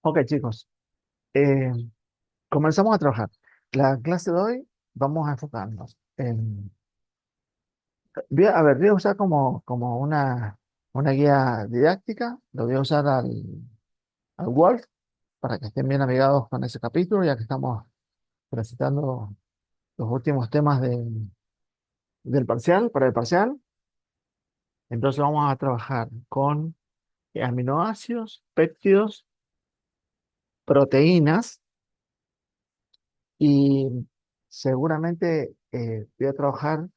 Ok, chicos, eh, comenzamos a trabajar. La clase de hoy vamos a enfocarnos en... voy a usar como una guía didáctica, lo voy a usar al Word para que estén bien navegados con ese capítulo, ya que estamos presentando los últimos temas del parcial, para el parcial. Entonces vamos a trabajar con aminoácidos, péptidos, proteínas y seguramente voy a trabajar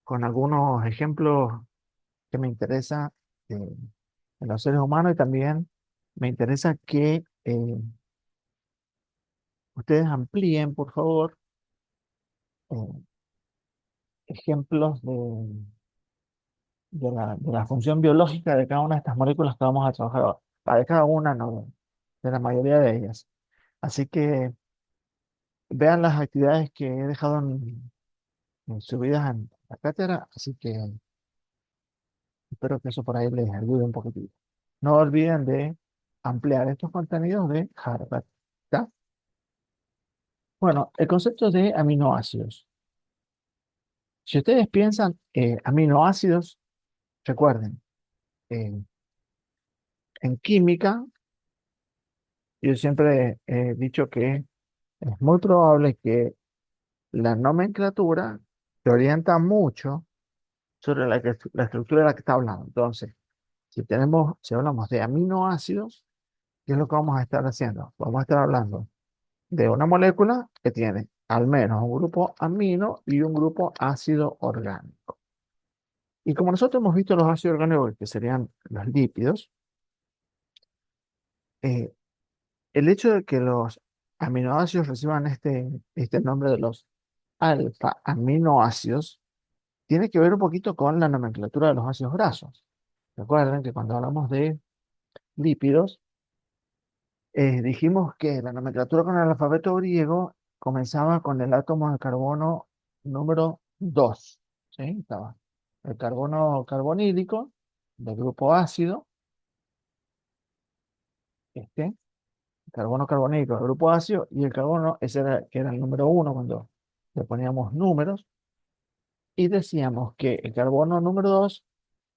con algunos ejemplos que me interesa en los seres humanos y también me interesa que ustedes amplíen, por favor, eh, ejemplos de la función biológica de cada una de estas moléculas que vamos a trabajar ahora. De cada una, no, de la mayoría de ellas. Así que vean las actividades que he dejado subidas en la cátedra, así que espero que eso por ahí les ayude un poquitito. No olviden de ampliar estos contenidos de Harvard. ¿Está? Bueno, el concepto de aminoácidos. Si ustedes piensan aminoácidos, recuerden, eh, en química, yo siempre he dicho que es muy probable que la nomenclatura se orienta mucho sobre la estructura de la que está hablando. Entonces, si hablamos de aminoácidos, ¿qué es lo que vamos a estar haciendo? Vamos a estar hablando de una molécula que tiene al menos un grupo amino y un grupo ácido orgánico. Y como nosotros hemos visto los ácidos orgánicos, que serían los lípidos, eh, el hecho de que los aminoácidos reciban este nombre de los alfa aminoácidos tiene que ver un poquito con la nomenclatura de los ácidos grasos. Recuerden que cuando hablamos de lípidos, dijimos que la nomenclatura con el alfabeto griego comenzaba con el átomo de carbono número 2. ¿Sí? Estaba el carbono carbonílico del grupo ácido, este, carbono carbonílico del grupo ácido, y el carbono, ese era, que era el número 1 cuando le poníamos números, y decíamos que el carbono número 2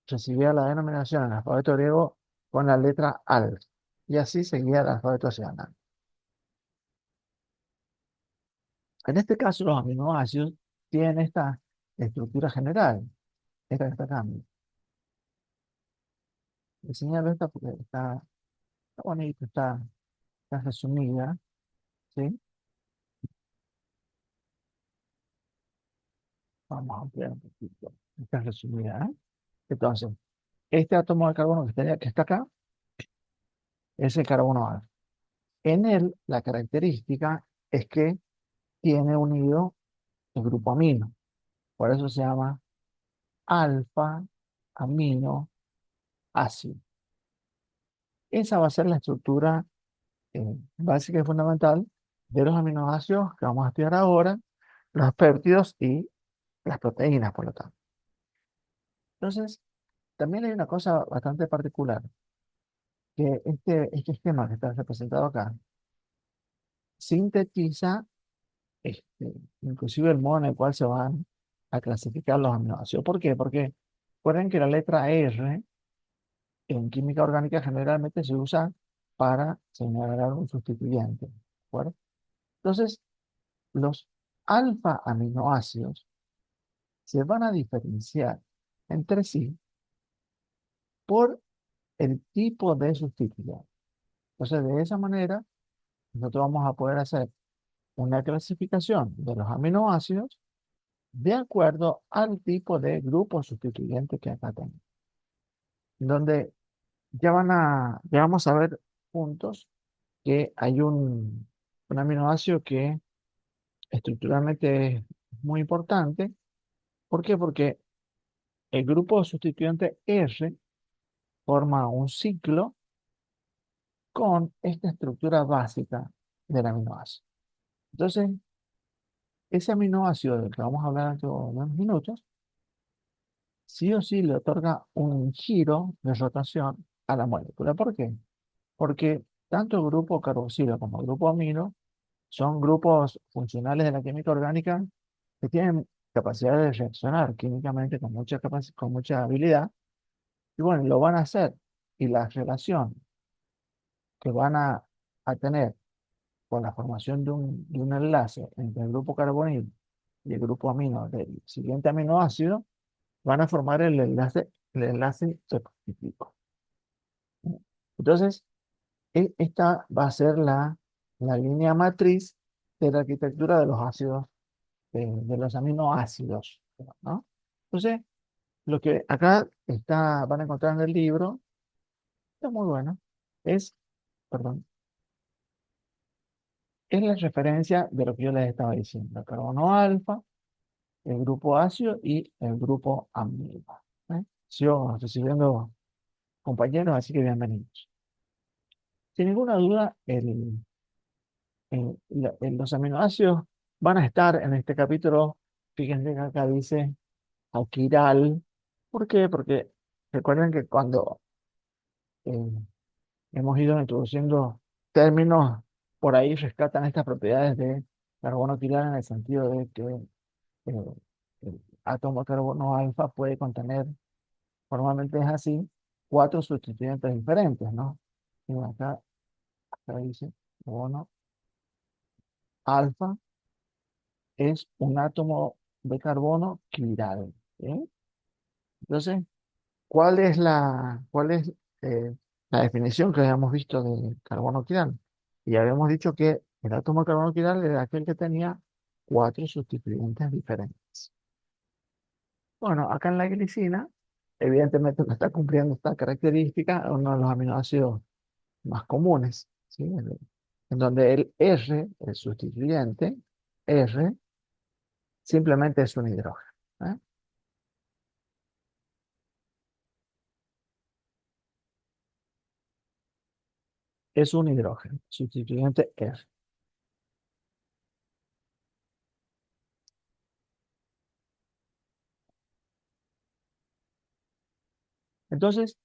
recibía la denominación en el alfabeto griego con la letra al, y así seguía el alfabeto oceanal. En este caso, los aminoácidos tienen esta estructura general, esta que está acá. Les señalo esta porque está bonita, está resumida, ¿sí? Vamos a ampliar un poquito. Está resumida, ¿eh? Entonces, este átomo de carbono que está acá es el carbono alfa. En él, la característica es que tiene unido el grupo amino. Por eso se llama alfa amino ácido. Esa va a ser la estructura básica y fundamental de los aminoácidos que vamos a estudiar ahora, los péptidos y las proteínas, por lo tanto. Entonces, también hay una cosa bastante particular, que este esquema que está representado acá sintetiza inclusive el modo en el cual se van a clasificar los aminoácidos. ¿Por qué? Porque recuerden que la letra R en química orgánica generalmente se usa para señalar un sustituyente. ¿De acuerdo? Entonces, los alfa aminoácidos se van a diferenciar entre sí por el tipo de sustituyente. Entonces, de esa manera, nosotros vamos a poder hacer una clasificación de los aminoácidos de acuerdo al tipo de grupo sustituyente que acá tenemos. Donde ya vamos a ver juntos que hay un aminoácido que estructuralmente es muy importante. ¿Por qué? Porque el grupo sustituyente R forma un ciclo con esta estructura básica del aminoácido. Entonces, ese aminoácido del que vamos a hablar dentro de unos minutos, sí o sí le otorga un giro de rotación a la molécula. ¿Por qué? Porque Tanto el grupo carboxilo como el grupo amino son grupos funcionales de la química orgánica que tienen capacidad de reaccionar químicamente con con mucha habilidad. Y bueno, lo van a hacer. Y la relación que van a tener con la formación de un enlace entre el grupo carbonil y el grupo amino del siguiente aminoácido, van a formar el enlace substitutivo. Entonces, esta va a ser la línea matriz de la arquitectura de los ácidos, de los aminoácidos, ¿no? Entonces, lo que acá van a encontrar en el libro, está muy bueno, es, perdón, es la referencia de lo que yo les estaba diciendo, el carbono alfa, el grupo ácido y el grupo amino. ¿Eh? Sigo recibiendo compañeros, así que bienvenidos. Sin ninguna duda, los aminoácidos van a estar en este capítulo. Fíjense que acá dice alquiral. ¿Por qué? Porque recuerden que cuando eh, hemos ido introduciendo términos, por ahí rescatan estas propiedades de carbono quiral en el sentido de que el átomo de carbono alfa puede contener, normalmente es así, cuatro sustituyentes diferentes, ¿no? Y acá dice carbono alfa es un átomo de carbono quiral. ¿Eh? Entonces, cuál es la definición que habíamos visto de carbono quiral? Y habíamos dicho que el átomo de carbono quiral era aquel que tenía cuatro sustituyentes diferentes. Bueno, acá en la glicina, evidentemente no está cumpliendo esta característica, uno de los aminoácidos más comunes, ¿sí? En donde el R, el sustituyente, R, simplemente es un hidrógeno. ¿Eh? Es un hidrógeno, sustituyente R. Entonces,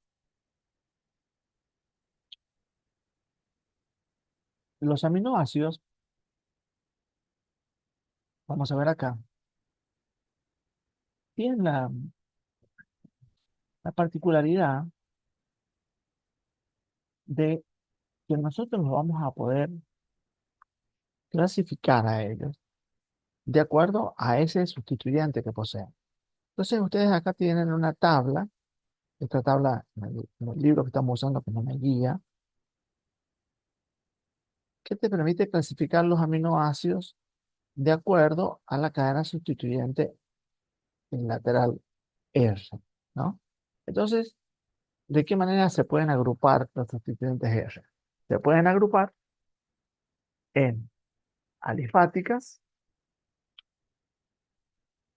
los aminoácidos, vamos a ver acá, tienen la particularidad de que nosotros los vamos a poder clasificar a ellos de acuerdo a ese sustituyente que poseen. Entonces, ustedes acá tienen una tabla, esta tabla en el libro que estamos usando como una guía, que te permite clasificar los aminoácidos de acuerdo a la cadena sustituyente en lateral R, ¿no? Entonces, ¿de qué manera se pueden agrupar los sustituyentes R? Se pueden agrupar en alifáticas,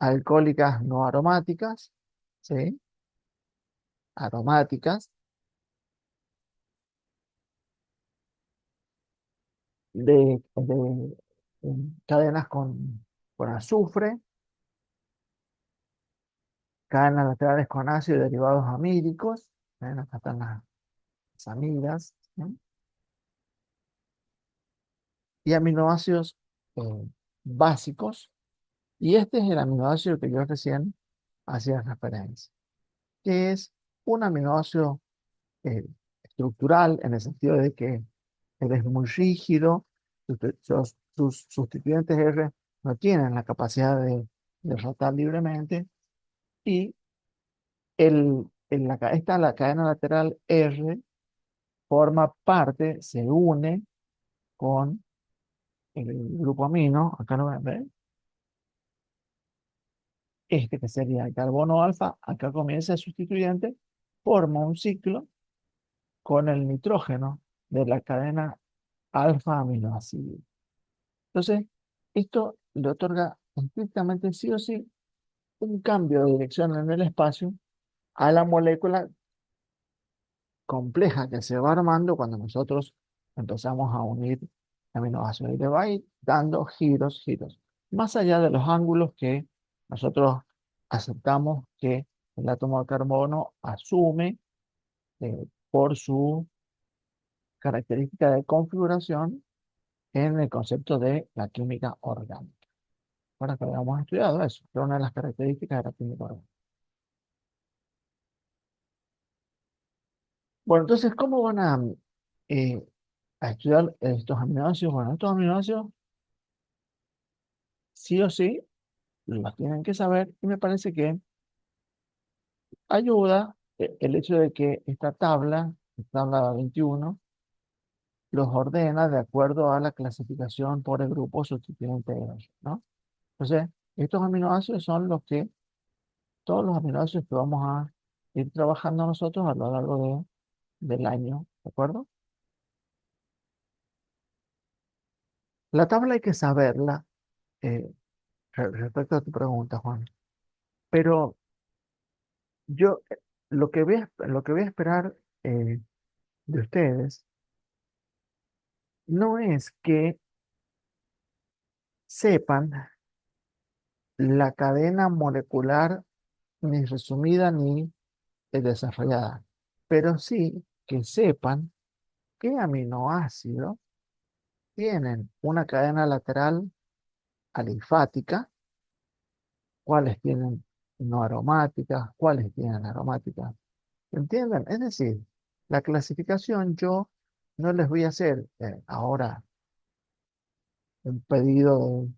alcohólicas no aromáticas, ¿sí? Aromáticas, cadenas con azufre, cadenas laterales con ácido y derivados amídicos, ¿eh? Acá están las amidas, ¿sí? Y aminoácidos eh, básicos. Y este es el aminoácido que yo recién hacía referencia, que es un aminoácido eh, estructural en el sentido de que él es muy rígido, sus sustituyentes R no tienen la capacidad de rotar libremente y la cadena lateral R forma parte, se une con el grupo amino, acá lo ven, ¿ven? Este que sería el carbono alfa, acá comienza el sustituyente, forma un ciclo con el nitrógeno de la cadena alfa aminoácido. Entonces, esto le otorga estrictamente sí o sí un cambio de dirección en el espacio a la molécula compleja que se va armando cuando nosotros empezamos a unir aminoácidos. Y le va a ir dando giros, giros, más allá de los ángulos que nosotros aceptamos que el átomo de carbono asume por su características de configuración en el concepto de la química orgánica. Ahora que habíamos estudiado eso, que es una de las características de la química orgánica. Bueno, entonces, ¿cómo van eh, a estudiar estos aminoácidos? Bueno, estos aminoácidos sí o sí los tienen que saber y me parece que ayuda el hecho de que esta tabla 21, los ordena de acuerdo a la clasificación por el grupo sustituyente de ellos, ¿no? Entonces, estos aminoácidos son todos los aminoácidos que vamos a ir trabajando nosotros a lo largo del año, ¿de acuerdo? La tabla hay que saberla eh, respecto a tu pregunta, Juan, pero yo lo que voy a esperar de ustedes no es que sepan la cadena molecular ni resumida ni desarrollada, pero sí que sepan qué aminoácidos tienen una cadena lateral alifática, cuáles tienen no aromáticas, cuáles tienen aromáticas. ¿Entienden? Es decir, la clasificación yo no les voy a hacer ahora un pedido de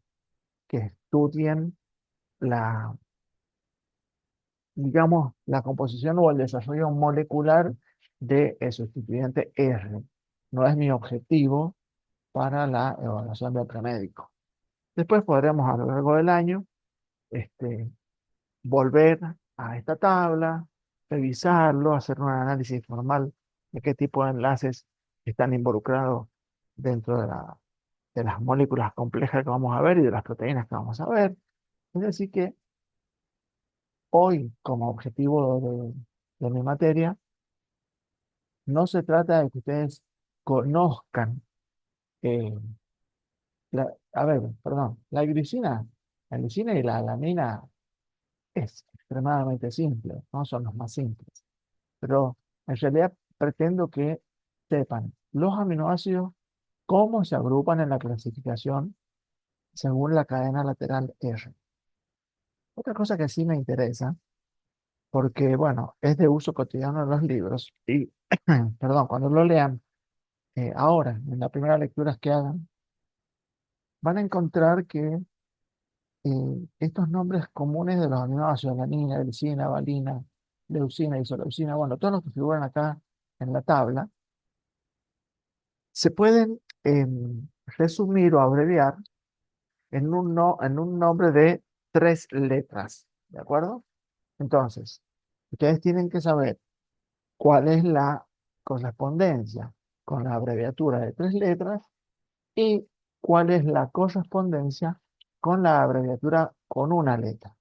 que estudien la, digamos, la composición o el desarrollo molecular de el sustituyente R. No es mi objetivo para la evaluación del premédico. Después podremos a lo largo del año este, volver a esta tabla, revisarlo, hacer un análisis formal de qué tipo de enlaces están involucrados dentro de las moléculas complejas que vamos a ver y de las proteínas que vamos a ver. Es decir, que hoy, como objetivo de mi materia, no se trata de que ustedes conozcan, eh, a ver, perdón, la glicina y la alanina es extremadamente simple, no son los más simples. Pero en realidad pretendo que sepan los aminoácidos, cómo se agrupan en la clasificación según la cadena lateral R. Otra cosa que sí me interesa, porque bueno, es de uso cotidiano en los libros y, perdón, cuando lo lean ahora, en las primeras lecturas que hagan, van a encontrar que estos nombres comunes de los aminoácidos, alanina, glicina, valina, leucina, isoleucina, bueno, todos los que figuran acá en la tabla, se pueden resumir o abreviar en en un nombre de tres letras, ¿de acuerdo? Entonces, ustedes tienen que saber cuál es la correspondencia con la abreviatura de tres letras y cuál es la correspondencia con la abreviatura con una letra.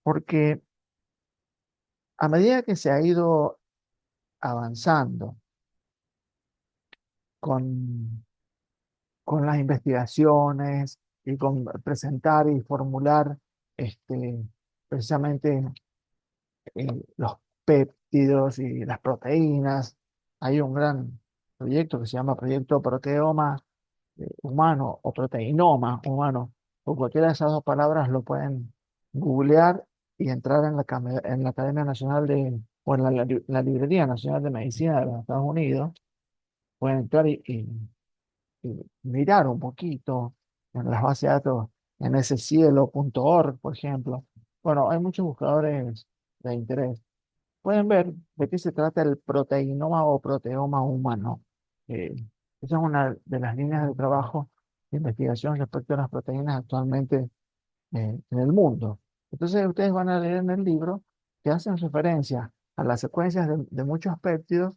Porque a medida que se ha ido avanzando con, con las investigaciones y con presentar y formular precisamente los péptidos y las proteínas. Hay un gran proyecto que se llama Proyecto Proteoma Humano o Proteinoma Humano. Por cualquiera de esas dos palabras lo pueden googlear y entrar en en la cadena nacional o en la Librería Nacional de Medicina de los Estados Unidos. Pueden entrar y mirar un poquito en las bases de datos en ese cielo.org, por ejemplo. Bueno, hay muchos buscadores de interés. Pueden ver de qué se trata el proteinoma o proteoma humano. Eh, Esa es una de las líneas de trabajo de investigación respecto a las proteínas actualmente en el mundo. Entonces ustedes van a leer en el libro que hacen referencia a las secuencias de muchos péptidos,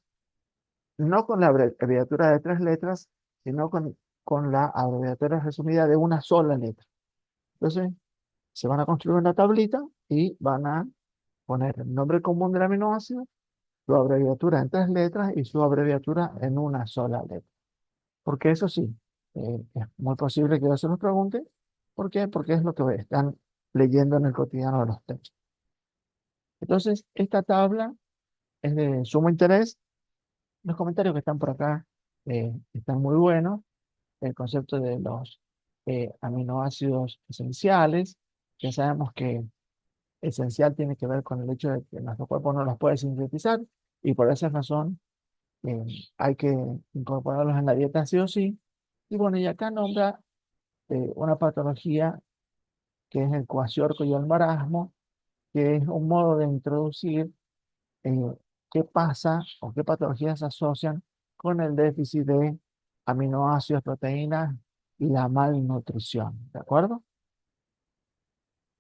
no con la abreviatura de tres letras, sino con la abreviatura resumida de una sola letra. Entonces se van a construir una tablita y van a poner el nombre común del aminoácido, su abreviatura en tres letras y su abreviatura en una sola letra. Porque eso sí, es muy posible que yo se los pregunte. ¿Por qué? Porque es lo que están leyendo en el cotidiano de los textos. Entonces, esta tabla es de sumo interés. Los comentarios que están por acá están muy buenos. El concepto de los aminoácidos esenciales. Ya sabemos que esencial tiene que ver con el hecho de que nuestro cuerpo no los puede sintetizar y por esa razón eh, hay que incorporarlos en la dieta sí o sí. Y bueno, y acá nombra una patología que es el cuasiorco y el marasmo, que es un modo de introducir eh, qué pasa o qué patologías se asocian con el déficit de aminoácidos, proteínas y la malnutrición, ¿de acuerdo?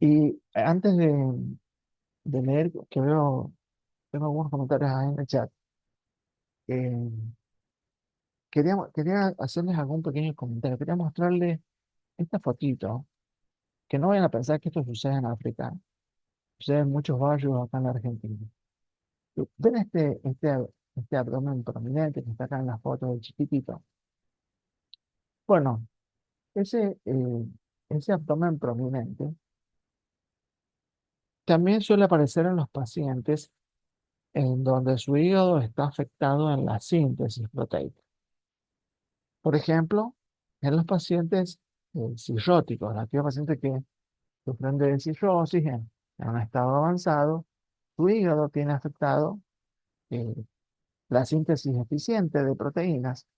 Y antes de leer, que veo, tengo algunos comentarios ahí en el chat, eh, quería hacerles algún pequeño comentario, quería mostrarles esta fotito, que no vayan a pensar que esto sucede en África, sucede en muchos barrios acá en la Argentina. ¿Ven este abdomen prominente que está acá en la foto del chiquitito? Bueno, ese abdomen prominente también suele aparecer en los pacientes en donde su hígado está afectado en la síntesis proteica. Por ejemplo, en los pacientes cirróticos, aquellos pacientes que sufren de cirrosis en un estado avanzado, su hígado tiene afectado eh, la síntesis eficiente de proteínas.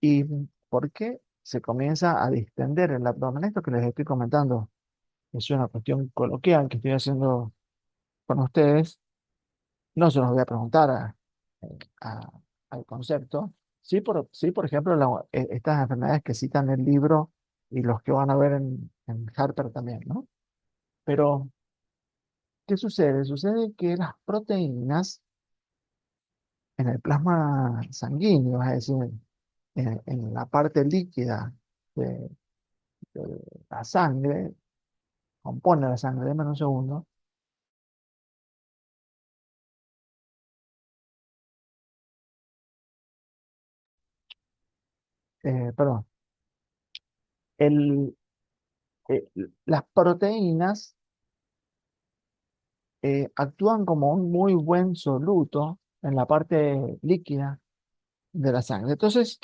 ¿Y por qué se comienza a distender el abdomen? Esto que les estoy comentando es una cuestión coloquial que estoy haciendo con ustedes. No se los voy a preguntar a- al concepto. Sí, sí, por ejemplo, estas enfermedades que citan el libro y los que van a ver en Harper también, ¿no? Pero, ¿qué sucede? Sucede que las proteínas en el plasma sanguíneo, es decir, en la parte líquida de, de la sangre, compone la sangre, déjame un segundo, perdón, el, eh, las proteínas actúan como un muy buen soluto en la parte líquida de la sangre. Entonces,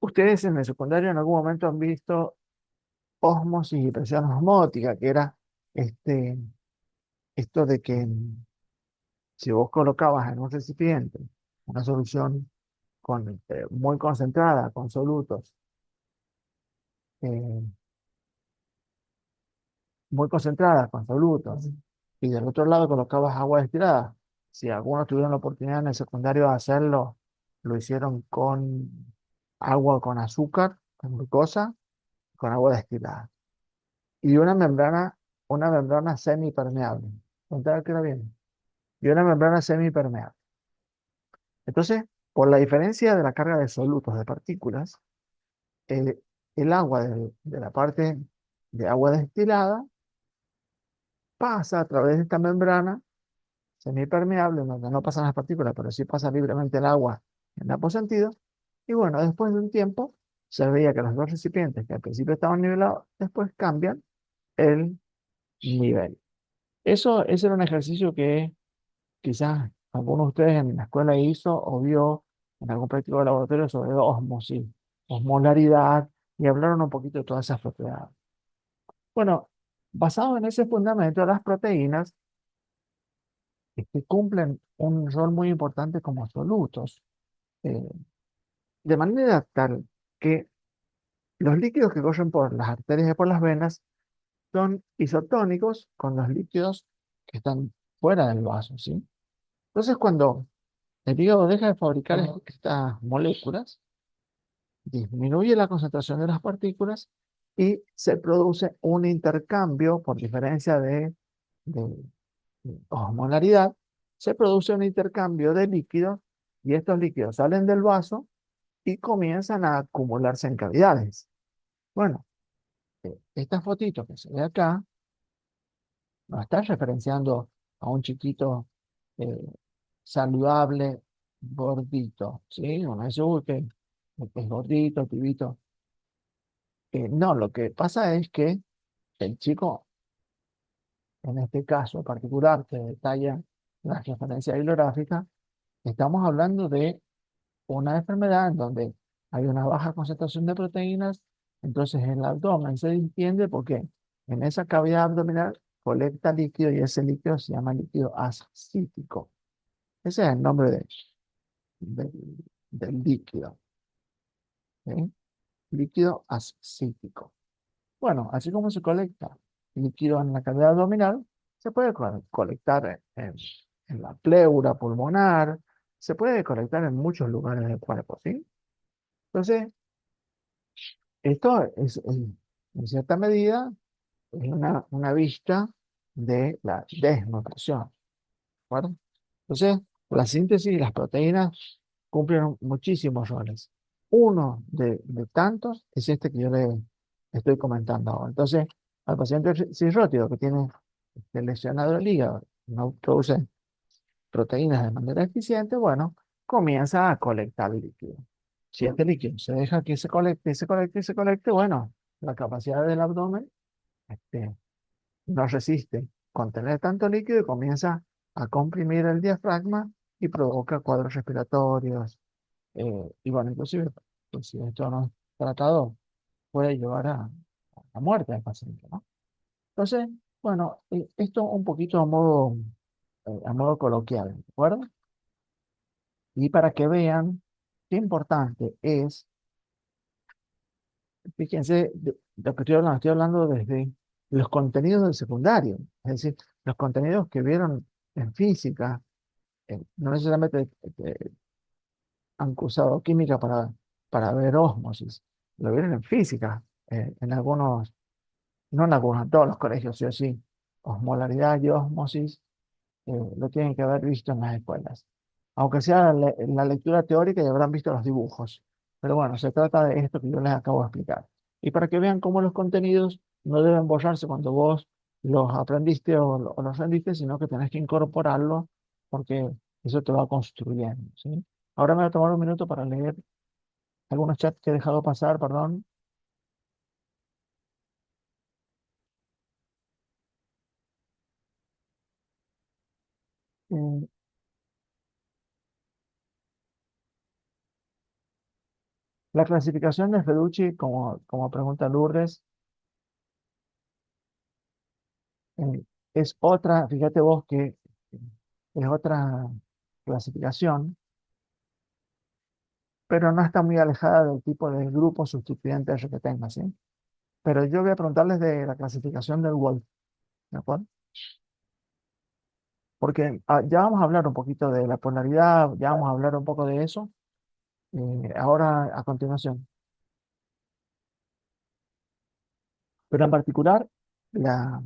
ustedes en el secundario en algún momento han visto ósmosis y presión osmótica, que era este, esto de que si vos colocabas en un recipiente una solución muy concentrada, con solutos, eh, muy concentrada, con solutos, y del otro lado colocabas agua destilada. Si algunos tuvieron la oportunidad en el secundario de hacerlo, lo hicieron con agua con azúcar, con glucosa, con agua destilada. Y una membrana semipermeable. Contaba que era bien. Y una membrana semipermeable. Entonces, por la diferencia de la carga de solutos, de partículas, el, el agua de la parte de agua destilada pasa a través de esta membrana semipermeable, donde no pasan las partículas, pero sí pasa libremente el agua en ambos sentidos. Y bueno, después de un tiempo, se veía que los dos recipientes que al principio estaban nivelados, después cambian el nivel. Ese era un ejercicio que quizás alguno de ustedes en la escuela hizo o vio en algún práctico de laboratorio sobre osmosis, osmolaridad, y hablaron un poquito de todas esas propiedades. Bueno, basado en ese fundamento, las proteínas cumplen un rol muy importante como solutos, eh, de manera tal que los líquidos que corren por las arterias y por las venas son isotónicos con los líquidos que están fuera del vaso, ¿sí? Entonces, cuando el hígado deja de fabricar estas moléculas, disminuye la concentración de las partículas y se produce un intercambio por diferencia de osmolaridad, se produce un intercambio de líquidos y estos líquidos salen del vaso y comienzan a acumularse en cavidades. Bueno, esta fotito que se ve acá nos está referenciando a un chiquito eh, saludable, gordito, ¿sí? Uno dice, uy, que es gordito, pibito. No, lo que pasa es que el chico, en este caso particular, que detalla la referencia bibliográfica, estamos hablando de una enfermedad en donde hay una baja concentración de proteínas, entonces el abdomen se distiende porque en esa cavidad abdominal colecta líquido y ese líquido se llama líquido ascítico. Ese es el nombre del del líquido, ¿sí? Líquido ascítico. Bueno, así como se colecta líquido en la cavidad abdominal, se puede colectar en la pleura pulmonar, se puede colectar en muchos lugares del cuerpo, ¿sí? Entonces, esto en cierta medida, es una vista de la desnutrición, ¿de acuerdo? Entonces, la síntesis y las proteínas cumplen muchísimos roles. Uno de tantos es este que yo le estoy comentando ahora. Entonces, al paciente cirrótico que tiene lesionado el hígado, no produce proteínas de manera eficiente, bueno, comienza a colectar líquido. Si este líquido se deja que se colecte, se colecte, se colecte, bueno, la capacidad del abdomen este, no resiste contener tanto líquido y comienza a comprimir el diafragma y provoca cuadros respiratorios. Y bueno, inclusive, pues, si esto no es tratado, puede llevar a la muerte del paciente, ¿no? Entonces, bueno, esto un poquito a modo coloquial, ¿de acuerdo? Y para que vean qué importante es, fíjense, lo que estoy hablando desde los contenidos del secundario, es decir, los contenidos que vieron en física, no necesariamente han cursado química para ver ósmosis, lo vieron en física, en algunos, no en algunos, en todos los colegios, sí o sí, osmolaridad y ósmosis lo tienen que haber visto en las escuelas. Aunque sea en la lectura teórica y habrán visto los dibujos. Pero bueno, se trata de esto que yo les acabo de explicar. Y para que vean cómo los contenidos no deben borrarse cuando vos los aprendiste o los rendiste, sino que tenés que incorporarlos porque eso te va construyendo, ¿sí? Ahora me voy a tomar un minuto para leer algunos chats que he dejado pasar, perdón. Eh, la clasificación de Feducci, como pregunta Lourdes, es otra, fíjate vos que es otra clasificación, pero no está muy alejada del tipo de grupo sustituyente R que tenga, ¿sí? Pero yo voy a preguntarles de la clasificación del Wolf, ¿de acuerdo? Porque ya vamos a hablar un poquito de la polaridad, ya vamos a hablar un poco de eso, ahora a continuación. Pero en particular, la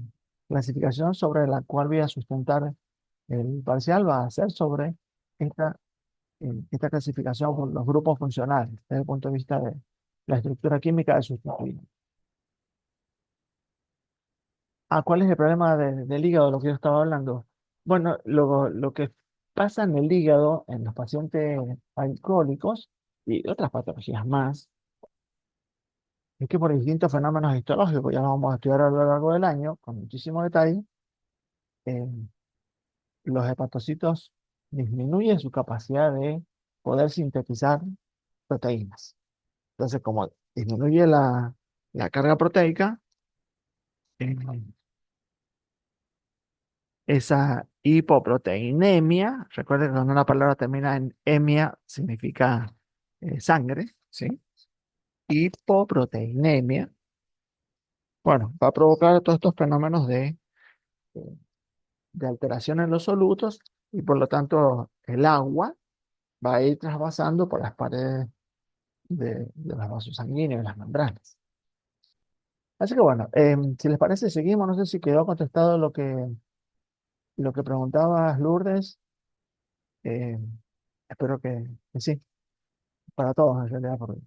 clasificación sobre la cual voy a sustentar el parcial va a ser sobre esta esta clasificación por los grupos funcionales, desde el punto de vista de la estructura química de sus proteínas. ¿Cuál es el problema del hígado, de lo que yo estaba hablando? Bueno, lo que pasa en el hígado en los pacientes alcohólicos y otras patologías más, es que por distintos fenómenos histológicos, ya los vamos a estudiar a lo largo del año con muchísimo detalle, eh, los hepatocitos disminuyen su capacidad de poder sintetizar proteínas. Entonces, como disminuye la carga proteica, eh, esa hipoproteinemia, recuerden que cuando una palabra termina en emia, significa sangre, ¿sí? Hipoproteinemia, bueno, va a provocar todos estos fenómenos eh, de alteración en los solutos y por lo tanto el agua va a ir trasvasando por las paredes de los vasos sanguíneos y las membranas. Así que bueno, si les parece, seguimos. No sé si quedó contestado lo que preguntabas, Lourdes. Eh, espero que sí, para todos en realidad, porque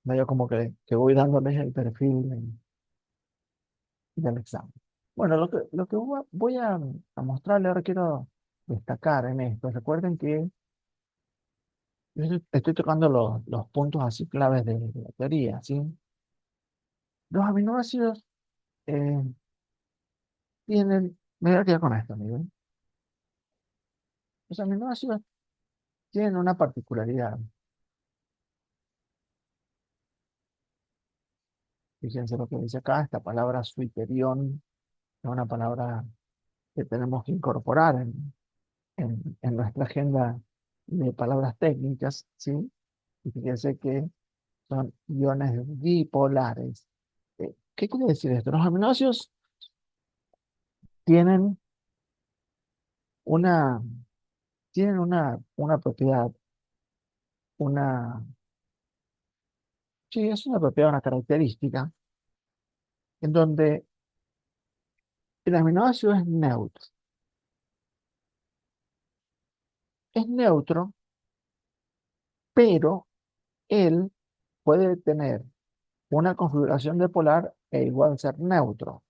medio como que voy dándoles el perfil del examen. Bueno, lo que voy a mostrarles ahora quiero destacar en esto. Recuerden que yo estoy tocando los puntos así claves de la teoría, ¿sí? Los aminoácidos eh, tienen, me voy a quedar con esto, amigo. Los aminoácidos tienen una particularidad. Fíjense lo que dice acá, esta palabra suiterión es una palabra que tenemos que incorporar en nuestra agenda de palabras técnicas, ¿sí? Y fíjense que son iones dipolares. ¿Qué quiere decir esto? Los aminoácidos tienen una, tienen una propiedad, una, sí, es una propiedad, una característica, en donde el aminoácido es neutro. Es neutro, pero él puede tener una configuración de polar e igual ser neutro.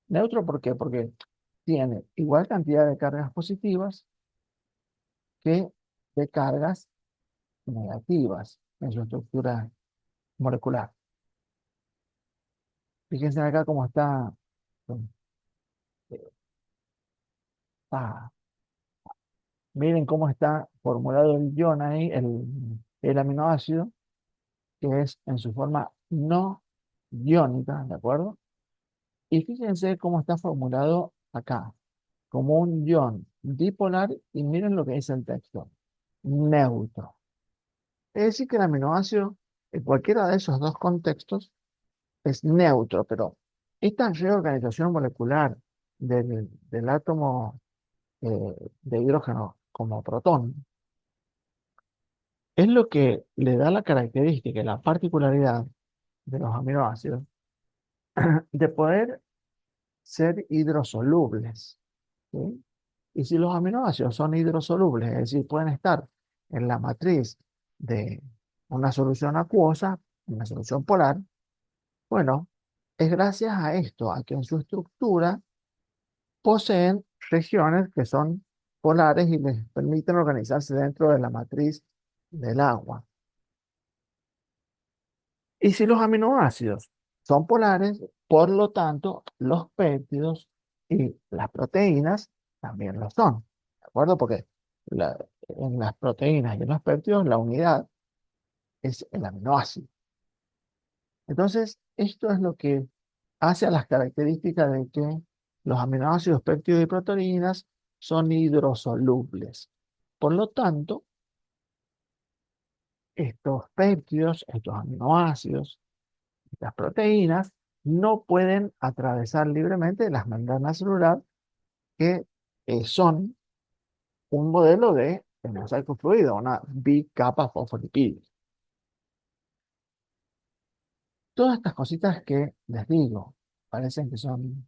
¿Neutro por qué? Porque tiene igual cantidad de cargas positivas que de cargas negativas en su estructura molecular. Fíjense acá cómo está, ah, miren cómo está formulado el ion ahí, el aminoácido, que es en su forma no iónica, ¿de acuerdo? Y fíjense cómo está formulado acá, como un ion dipolar, y miren lo que dice el texto, neutro. Es decir, que el aminoácido, en cualquiera de esos dos contextos, es neutro, pero esta reorganización molecular del átomo de hidrógeno como protón es lo que le da la característica y la particularidad de los aminoácidos de poder ser hidrosolubles, ¿sí? Y si los aminoácidos son hidrosolubles, es decir, pueden estar en la matriz de una solución acuosa, una solución polar, bueno, es gracias a esto, a que en su estructura poseen regiones que son polares y les permiten organizarse dentro de la matriz del agua. Y si los aminoácidos son polares, por lo tanto, los péptidos y las proteínas también lo son. ¿De acuerdo? Porque en las proteínas y en los péptidos la unidad es el aminoácido. Entonces, esto es lo que hace a las características de que los aminoácidos, péptidos y proteínas son hidrosolubles. Por lo tanto, estos péptidos, estos aminoácidos, las proteínas no pueden atravesar libremente las membranas celular que son un modelo de mosaico fluido, una bicapa fosfolipídica. Todas estas cositas que les digo, parecen que son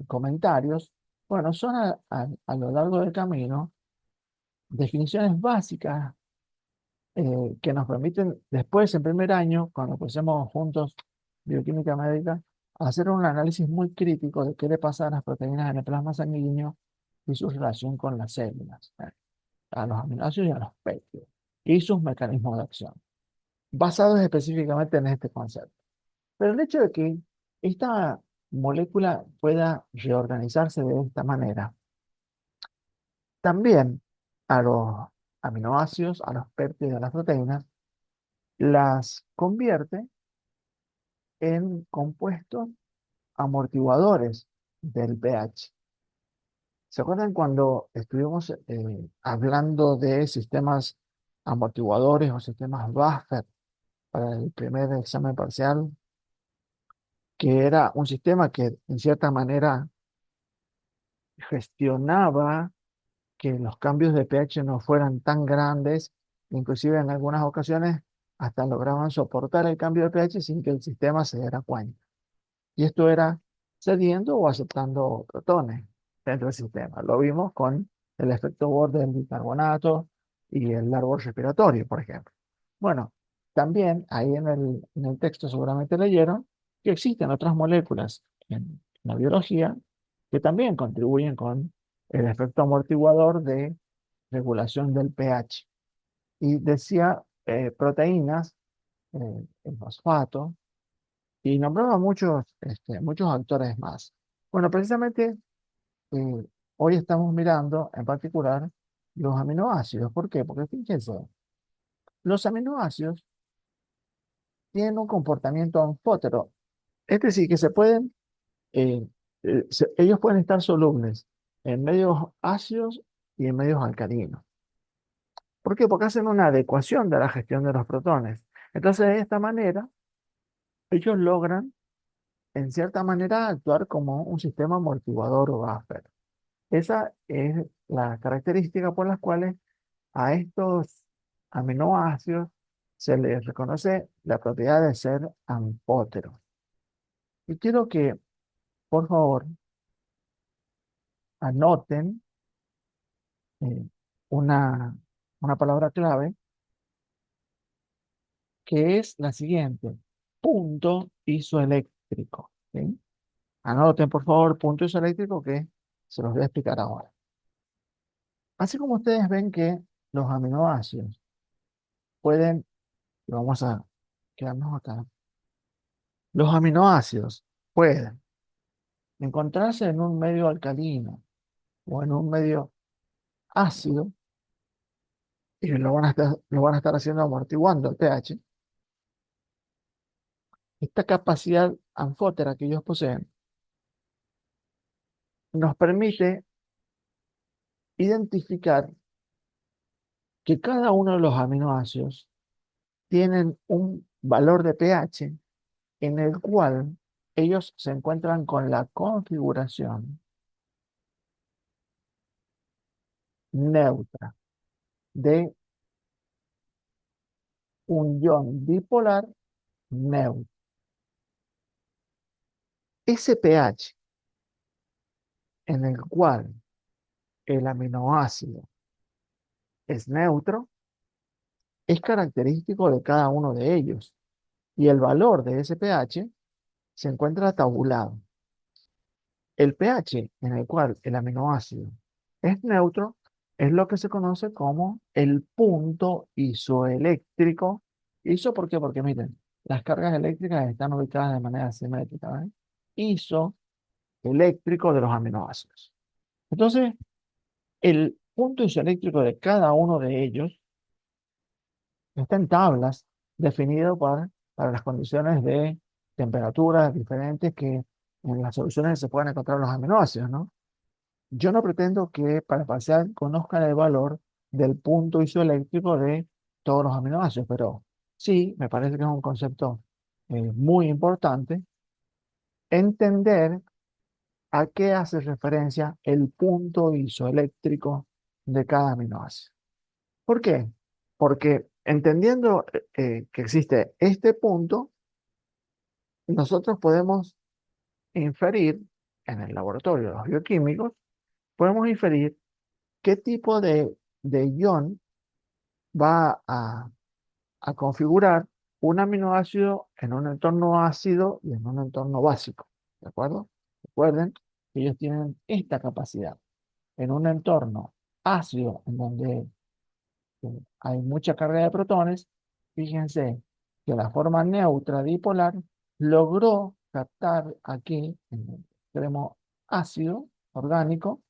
comentarios, bueno, son a lo largo del camino definiciones básicas que nos permiten después, en primer año, cuando pusemos juntos bioquímica médica, hacer un análisis muy crítico de qué le pasa a las proteínas en el plasma sanguíneo y su relación con las células, a los aminoácidos y a los péptidos, y sus mecanismos de acción, basados específicamente en este concepto. Pero el hecho de que esta molécula pueda reorganizarse de esta manera, también a los aminoácidos, a los péptidos y a las proteínas, las convierte en compuestos amortiguadores del pH. ¿Se acuerdan cuando estuvimos hablando de sistemas amortiguadores o sistemas buffer para el primer examen parcial? Que era un sistema que en cierta manera gestionaba que los cambios de pH no fueran tan grandes, inclusive en algunas ocasiones hasta lograban soportar el cambio de pH sin que el sistema se diera cuenta. Y esto era cediendo o aceptando protones dentro del sistema. Lo vimos con el efecto Bohr del bicarbonato y el árbol respiratorio, por ejemplo. Bueno, también ahí en el texto seguramente leyeron que existen otras moléculas en la biología que también contribuyen con el efecto amortiguador de regulación del pH. Y decía proteínas, el fosfato, y nombraba muchos, muchos actores más. Bueno, precisamente hoy estamos mirando en particular los aminoácidos. ¿Por qué? Porque fíjense, los aminoácidos tienen un comportamiento anfótero, es decir, que se pueden, eh, ellos pueden estar solubles en medios ácidos y en medios alcalinos. ¿Por qué? Porque hacen una adecuación de la gestión de los protones. Entonces, de esta manera, ellos logran, en cierta manera, actuar como un sistema amortiguador o buffer. Esa es la característica por las cuales a estos aminoácidos se les reconoce la propiedad de ser anfóteros. Y quiero que, por favor, anoten eh, una, una palabra clave que es la siguiente: punto isoeléctrico. ¿Sí? Anoten, por favor, punto isoeléctrico que se los voy a explicar ahora. Así como ustedes ven que los aminoácidos pueden, y vamos a quedarnos acá, los aminoácidos pueden encontrarse en un medio alcalino o en un medio ácido y lo van a estar haciendo amortiguando el pH. Esta capacidad anfótera que ellos poseen nos permite identificar que cada uno de los aminoácidos tienen un valor de pH en el cual ellos se encuentran con la configuración neutra de un ion dipolar neutro. Ese pH en el cual el aminoácido es neutro es característico de cada uno de ellos y el valor de ese pH se encuentra tabulado. El pH en el cual el aminoácido es neutro es lo que se conoce como el punto isoeléctrico. ¿Iso por qué? Porque miren, las cargas eléctricas están ubicadas de manera simétrica, ¿ven? Isoeléctrico de los aminoácidos. Entonces, el punto isoeléctrico de cada uno de ellos está en tablas definido para las condiciones de temperaturas diferentes que en las soluciones se puedan encontrar los aminoácidos, ¿no? Yo no pretendo que para parcial conozcan el valor del punto isoeléctrico de todos los aminoácidos, pero sí, me parece que es un concepto muy importante entender a qué hace referencia el punto isoeléctrico de cada aminoácido. ¿Por qué? Porque entendiendo que existe este punto, nosotros podemos inferir en el laboratorio de los bioquímicos, podemos inferir qué tipo de ion va a configurar un aminoácido en un entorno ácido y en un entorno básico. ¿De acuerdo? Recuerden que ellos tienen esta capacidad. En un entorno ácido, en donde hay mucha carga de protones, fíjense que la forma neutra dipolar logró captar aquí, en el extremo ácido orgánico,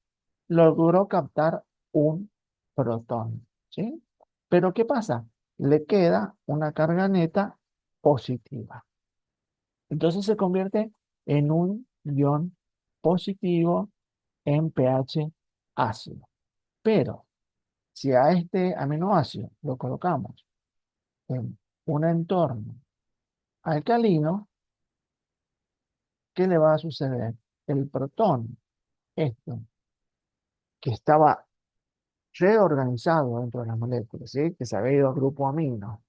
logró captar un protón, ¿sí? Pero ¿qué pasa? Le queda una carga neta positiva. Entonces se convierte en un ion positivo en pH ácido. Pero si a este aminoácido lo colocamos en un entorno alcalino, ¿qué le va a suceder? El protón, esto, que estaba reorganizado dentro de las moléculas, ¿sí? Que se había ido al grupo amino,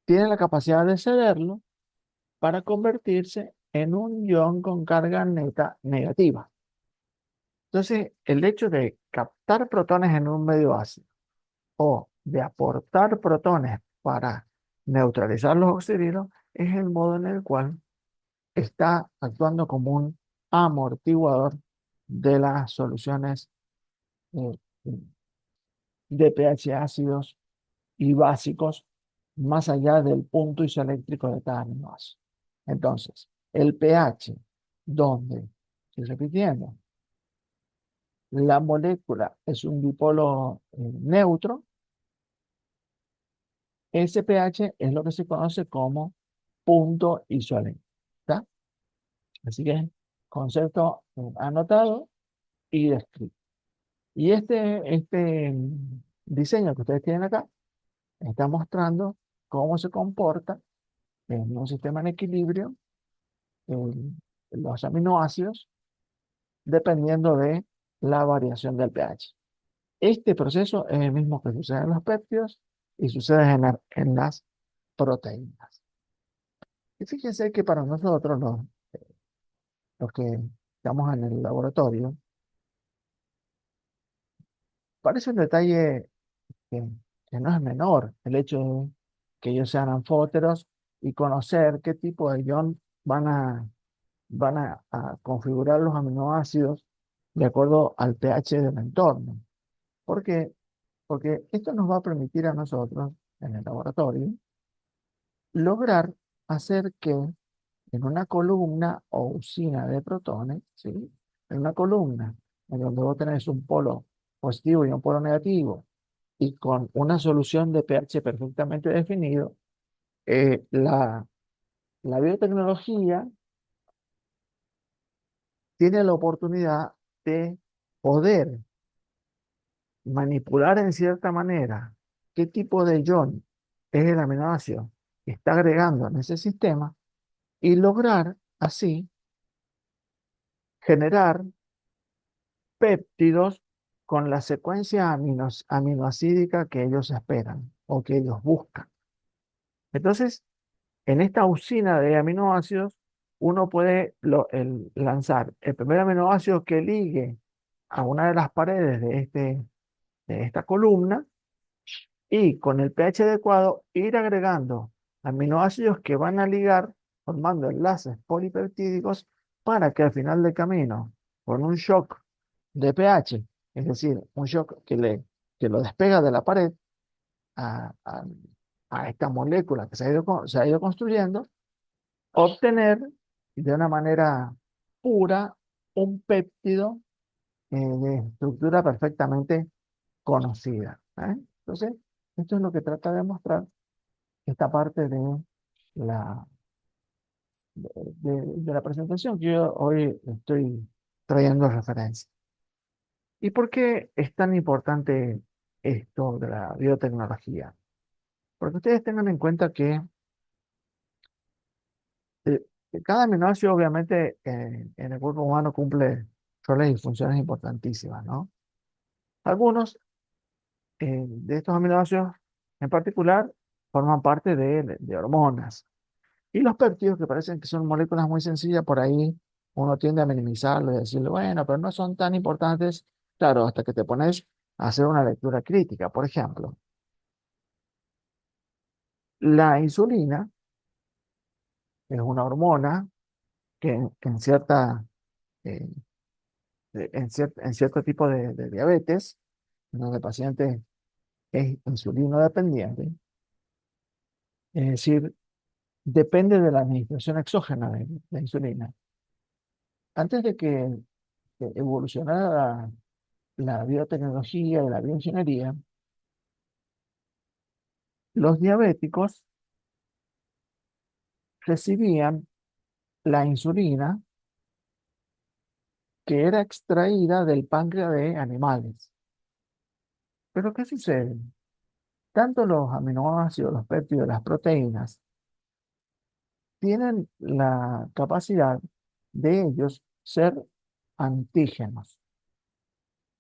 tiene la capacidad de cederlo para convertirse en un ion con carga neta negativa. Entonces, el hecho de captar protones en un medio ácido o de aportar protones para neutralizar los oxidrilos es el modo en el cual está actuando como un amortiguador de las soluciones eh, de pH ácidos y básicos más allá del punto isoeléctrico de cada aminoácido. Entonces, el pH, donde, estoy repitiendo, la molécula es un dipolo neutro, ese pH es lo que se conoce como punto isovalente. ¿Está? Así que concepto anotado y descrito. Y este diseño que ustedes tienen acá está mostrando cómo se comporta en un sistema en equilibrio los aminoácidos dependiendo de la variación del pH. Este proceso es el mismo que sucede en los péptidos y sucede en las proteínas. Y fíjense que para nosotros, los que estamos en el laboratorio, parece un detalle que, que no es menor el hecho de que ellos sean anfóteros y conocer qué tipo de ion van a configurar los aminoácidos de acuerdo al pH del entorno. ¿Por qué? Porque esto nos va a permitir a nosotros, en el laboratorio, lograr hacer que en una columna o usina de protones, ¿sí? En una columna en donde vos tenés un polo positivo y un polo negativo, y con una solución de pH perfectamente definido, la biotecnología tiene la oportunidad de poder manipular en cierta manera qué tipo de ion es el aminoácido que está agregando en ese sistema y lograr así generar péptidos con la secuencia aminoacídica que ellos esperan o que ellos buscan. Entonces, en esta usina de aminoácidos, uno puede lanzar el primer aminoácido que ligue a una de las paredes de esta columna y con el pH adecuado ir agregando aminoácidos que van a ligar formando enlaces polipeptídicos para que al final del camino, con un shock de pH, es decir, un shock que lo despega de la pared a, a- a esta molécula que se ha ido construyendo, obtener de una manera pura un péptido de estructura perfectamente conocida. ¿Eh? Entonces, esto es lo que trata de mostrar esta parte la, de la presentación que yo hoy estoy trayendo referencia. ¿Y por qué es tan importante esto de la biotecnología? Porque ustedes tengan en cuenta eh, que cada aminoácido obviamente en el cuerpo humano cumple roles y funciones importantísimas, ¿no? Algunos de estos aminoácidos en particular forman parte de hormonas. Y los péptidos, que parecen que son moléculas muy sencillas, por ahí uno tiende a minimizarlo y decirle, bueno, pero no son tan importantes, claro, hasta que te pones a hacer una lectura crítica. Por ejemplo, la insulina es una hormona que eh, en cierto tipo de diabetes, donde el paciente es insulino dependiente, es decir, depende de la administración exógena de la insulina. Antes de que evolucionara la biotecnología y la bioingeniería, los diabéticos recibían la insulina que era extraída del páncreas de animales. Pero ¿qué sucede? Tanto los aminoácidos, los péptidos, las proteínas, tienen la capacidad de ellos ser antígenos.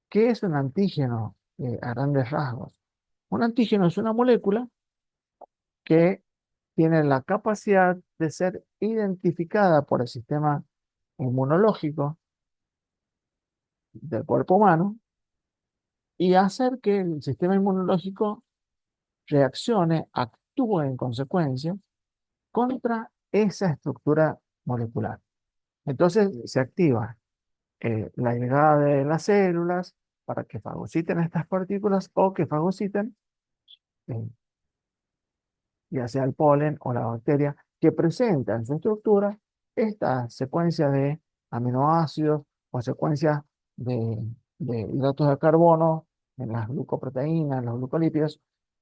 ¿Qué es un antígeno a grandes rasgos? Un antígeno es una molécula que tiene la capacidad de ser identificada por el sistema inmunológico del cuerpo humano y hacer que el sistema inmunológico reaccione, actúe en consecuencia contra esa estructura molecular. Entonces se activa la llegada de las células para que fagociten estas partículas o que fagociten eh, ya sea el polen o la bacteria que presenta en su estructura esta secuencia de aminoácidos o secuencia de hidratos de carbono, en las glucoproteínas, en los glucolípidos,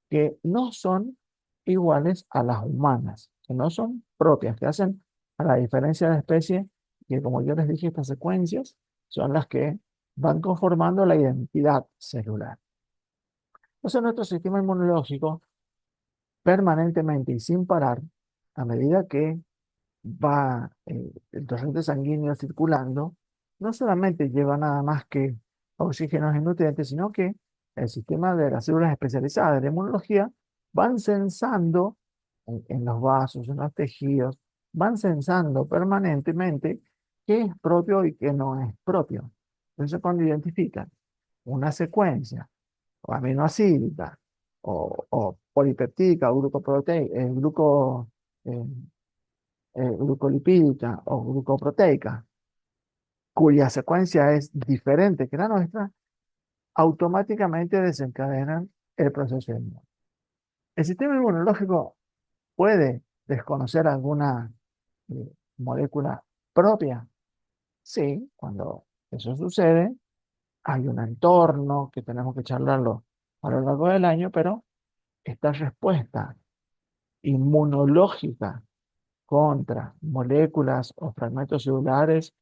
que no son iguales a las humanas, que no son propias, que hacen a la diferencia de especie, que como yo les dije, estas secuencias son las que van conformando la identidad celular. Entonces nuestro sistema inmunológico permanentemente y sin parar, a medida que va el torrente sanguíneo circulando, no solamente lleva nada más que oxígenos y nutrientes, sino que el sistema de las células especializadas de la inmunología van sensando en los vasos, en los tejidos, van sensando permanentemente qué es propio y qué no es propio. Entonces, cuando identifican una secuencia o aminoácidica o polipeptídica o eh, glucolipídica o glucoproteica, cuya secuencia es diferente que la nuestra, automáticamente desencadenan el proceso inmune. El sistema inmunológico puede desconocer alguna molécula propia. Sí, cuando eso sucede, hay un entorno que tenemos que charlarlo a lo largo del año, pero esta respuesta inmunológica contra moléculas o fragmentos celulares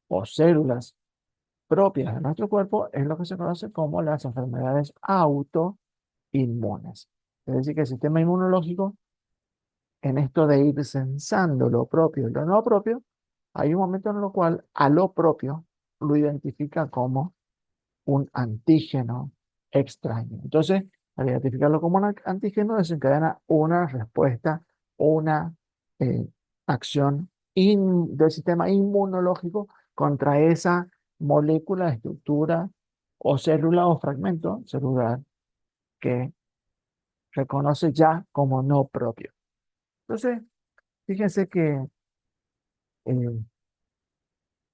o células propias de nuestro cuerpo es lo que se conoce como las enfermedades autoinmunes. Es decir, que el sistema inmunológico, en esto de ir censando lo propio y lo no propio, hay un momento en el cual a lo propio lo identifica como un antígeno extraño. Entonces, al identificarlo como un antígeno, desencadena una respuesta, una eh, acción del sistema inmunológico contra esa molécula, estructura o célula o fragmento celular que reconoce ya como no propio. Entonces, fíjense que eh,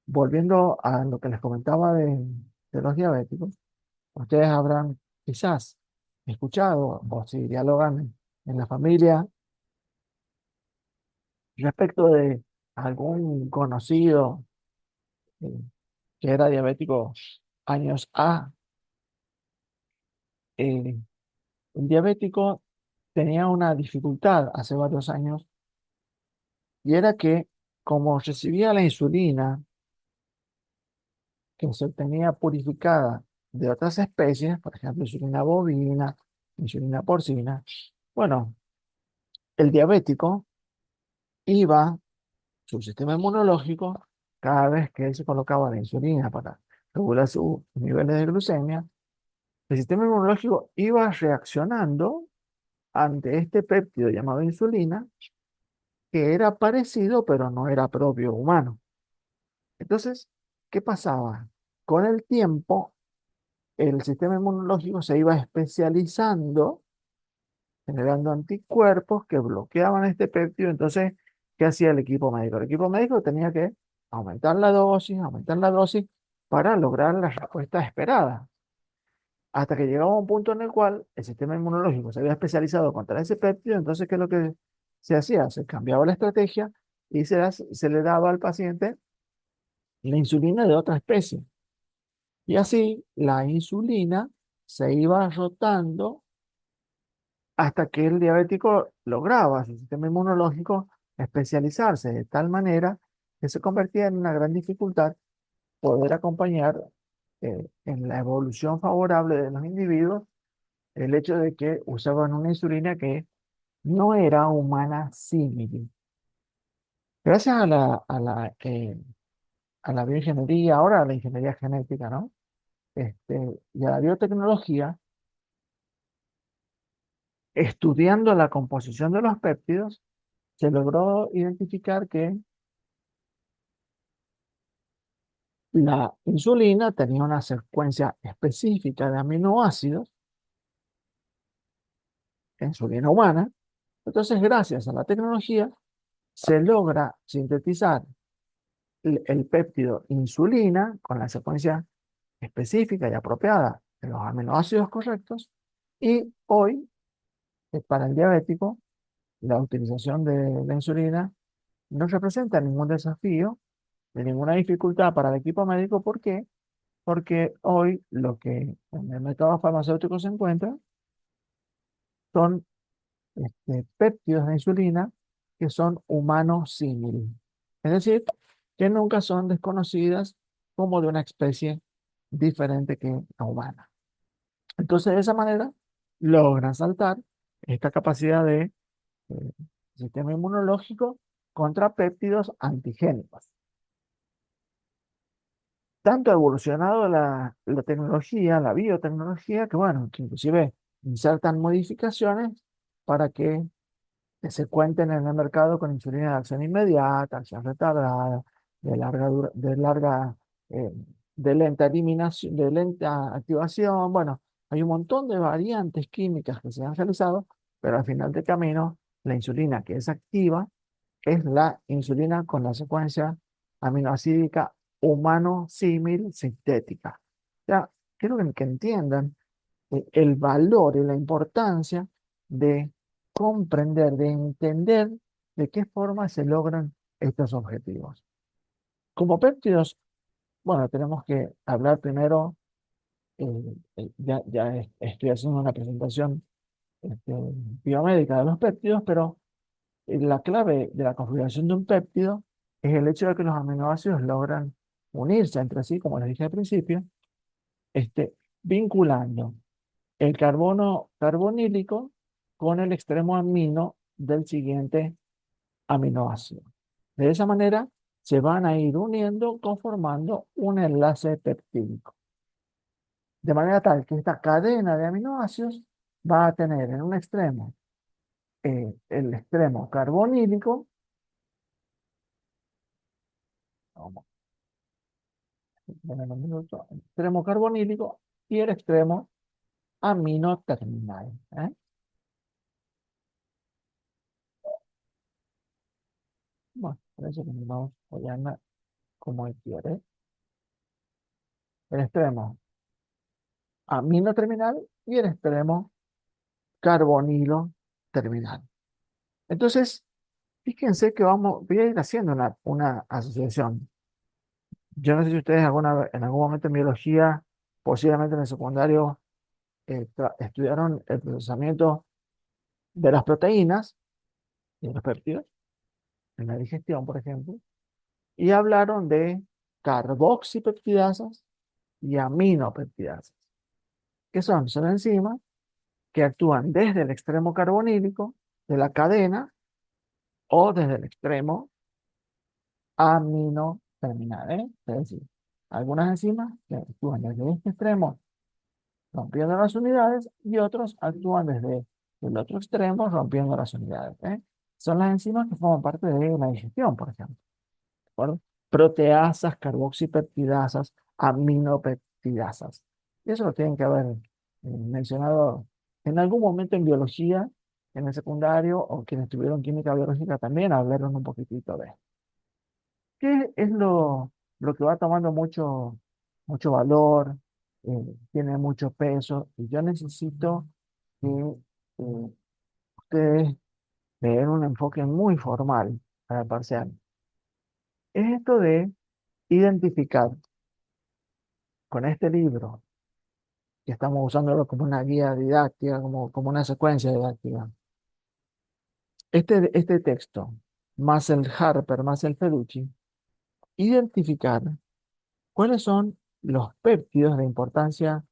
volviendo a lo que les comentaba de los diabéticos, ustedes habrán quizás escuchado o si dialogan en la familia respecto de algún conocido eh, que era diabético años A. Eh, el diabético tenía una dificultad hace varios años y era que como recibía la insulina que se obtenía purificada de otras especies, por ejemplo, insulina bovina, insulina porcina, bueno, el diabético iba su sistema inmunológico, cada vez que él se colocaba la insulina para regular sus niveles de glucemia, el sistema inmunológico iba reaccionando ante este péptido llamado insulina, que era parecido, pero no era propio humano. Entonces, ¿qué pasaba? Con el tiempo, el sistema inmunológico se iba especializando, generando anticuerpos que bloqueaban este péptido. Entonces, ¿qué hacía el equipo médico? El equipo médico tenía que aumentar la dosis para lograr la respuesta esperada. Hasta que llegaba un punto en el cual el sistema inmunológico se había especializado contra ese péptido. Entonces, ¿qué es lo que se hacía? Se cambiaba la estrategia y se le daba al paciente la insulina de otra especie. Y así la insulina se iba rotando hasta que el diabético lograba su sistema inmunológico especializarse de tal manera que se convertía en una gran dificultad poder acompañar en la evolución favorable de los individuos el hecho de que usaban una insulina que no era humana símil. Gracias a la bioingeniería, ahora a la ingeniería genética, ¿no? Y a la biotecnología, estudiando la composición de los péptidos, se logró identificar que la insulina tenía una secuencia específica de aminoácidos, insulina humana. Entonces, gracias a la tecnología, se logra sintetizar el péptido insulina con la secuencia específica y apropiada de los aminoácidos correctos. Y hoy, para el diabético, la utilización de la insulina no representa ningún desafío ni ninguna dificultad para el equipo médico. ¿Por qué? porque hoy lo que en el mercado farmacéutico se encuentra son péptidos de insulina que son humanos símil. Es decir, que nunca son desconocidas como de una especie diferente que la humana. Entonces, de esa manera, logran saltar esta capacidad de sistema inmunológico contra péptidos antigénicos. Tanto ha evolucionado la tecnología, la biotecnología, que bueno, que inclusive insertan modificaciones para que se cuenten en el mercado con insulina de acción inmediata, acción retardada, de larga, eh, de lenta eliminación, de lenta activación. Bueno, hay un montón de variantes químicas que se han realizado, pero al final del camino, la insulina que es activa es la insulina con la secuencia aminoácidica humano símil sintética. Ya, quiero que entiendan el valor y la importancia de comprender, de entender de qué forma se logran estos objetivos. Como péptidos, bueno, tenemos que hablar primero, estoy haciendo una presentación este, biomédica de los péptidos, pero la clave de la configuración de un péptido es el hecho de que los aminoácidos logran unirse entre sí, como les dije al principio, vinculando el carbono carbonílico con el extremo amino del siguiente aminoácido. De esa manera se van a ir uniendo conformando un enlace peptídico. De manera tal que esta cadena de aminoácidos va a tener en un extremo el extremo carbonílico, vamos, un minuto, el extremo carbonílico y el extremo amino terminal. Bueno, parece que nos vamos apoyando como él quiere. El extremo amino terminal y el extremo carbonilo terminal. Entonces, fíjense que voy a ir haciendo una asociación. Yo no sé si ustedes en algún momento en biología, posiblemente en el secundario, estudiaron el procesamiento de las proteínas y de los péptidos, en la digestión, por ejemplo, y hablaron de carboxipeptidasas y aminopeptidasas. ¿Qué son? Son enzimas que actúan desde el extremo carbonílico de la cadena o desde el extremo amino terminal, ¿eh? Es decir, algunas enzimas que actúan desde este extremo rompiendo las unidades y otros actúan desde el otro extremo rompiendo las unidades, ¿eh? Son las enzimas que forman parte de la digestión, por ejemplo. ¿De acuerdo? Proteasas, carboxipeptidasas, aminopeptidasas. Y eso lo tienen que haber mencionado en algún momento en biología, en el secundario, o quienes tuvieron química biológica también hablaron un poquitito de esto. ¿Qué es lo que va tomando mucho valor, tiene mucho peso? Y yo necesito que ustedes le den un enfoque muy formal a la parcial. Es esto de identificar con este libro, que estamos usándolo como una guía didáctica, como una secuencia didáctica. Este texto, más el Harper, más el Feducci, identificar cuáles son los péptidos de importancia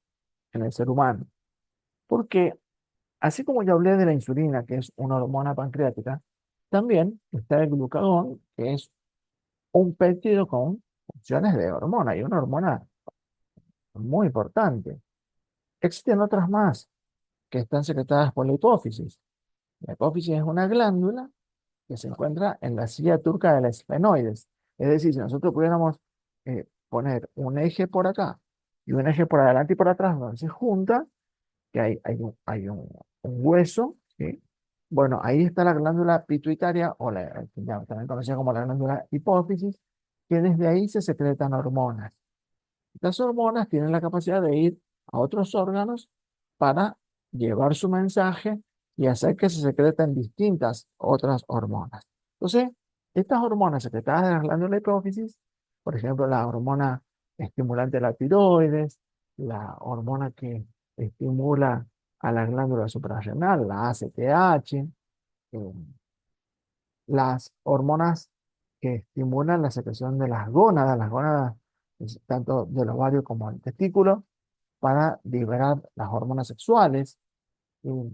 en el ser humano. Porque así como yo hablé de la insulina, que es una hormona pancreática, también está el glucagón, que es un péptido con funciones de hormona y una hormona muy importante. Existen otras más que están secretadas por la hipófisis. La hipófisis es una glándula que se encuentra en la silla turca de la esfenoides. Es decir, si nosotros pudiéramos poner un eje por acá y un eje por adelante y por atrás, donde se junta, que hay un hueso, ¿sí? Bueno, ahí está la glándula pituitaria, o también conocida como la glándula hipófisis, que desde ahí se secretan hormonas. Estas hormonas tienen la capacidad de ir a otros órganos para llevar su mensaje y hacer que se secreten distintas otras hormonas. Entonces, estas hormonas secretadas de la glándula hipófisis, por ejemplo, la hormona estimulante de la tiroides, la hormona que estimula a la glándula suprarrenal, la ACTH, eh, las hormonas que estimulan la secreción de las gónadas tanto del ovario como del testículo, para liberar las hormonas sexuales. Eh,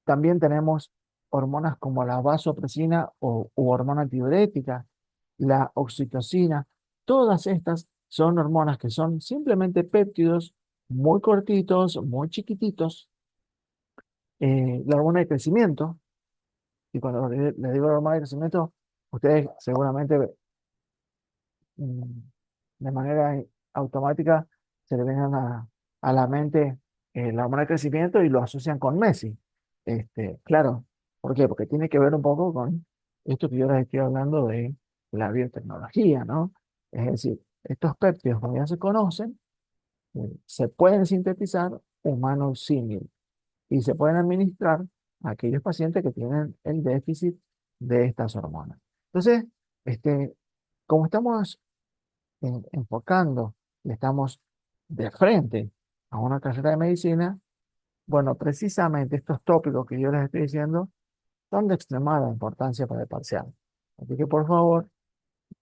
También tenemos hormonas como la vasopresina u hormona tiroidética, la oxitocina. Todas estas son hormonas que son simplemente péptidos muy cortitos, muy chiquititos. La hormona de crecimiento, y cuando le digo hormona de crecimiento, ustedes seguramente mm, de manera automática se le vienen a la mente la hormona de crecimiento y lo asocian con Messi. Claro, ¿por qué? Porque tiene que ver un poco con esto que yo les estoy hablando de la biotecnología, ¿no? Es decir, estos péptidos, como ya se conocen, se pueden sintetizar humanos símil y se pueden administrar a aquellos pacientes que tienen el déficit de estas hormonas. Entonces, como estamos enfocando y estamos de frente a una carrera de medicina, bueno, precisamente estos tópicos que yo les estoy diciendo son de extremada importancia para el parcial. Así que por favor,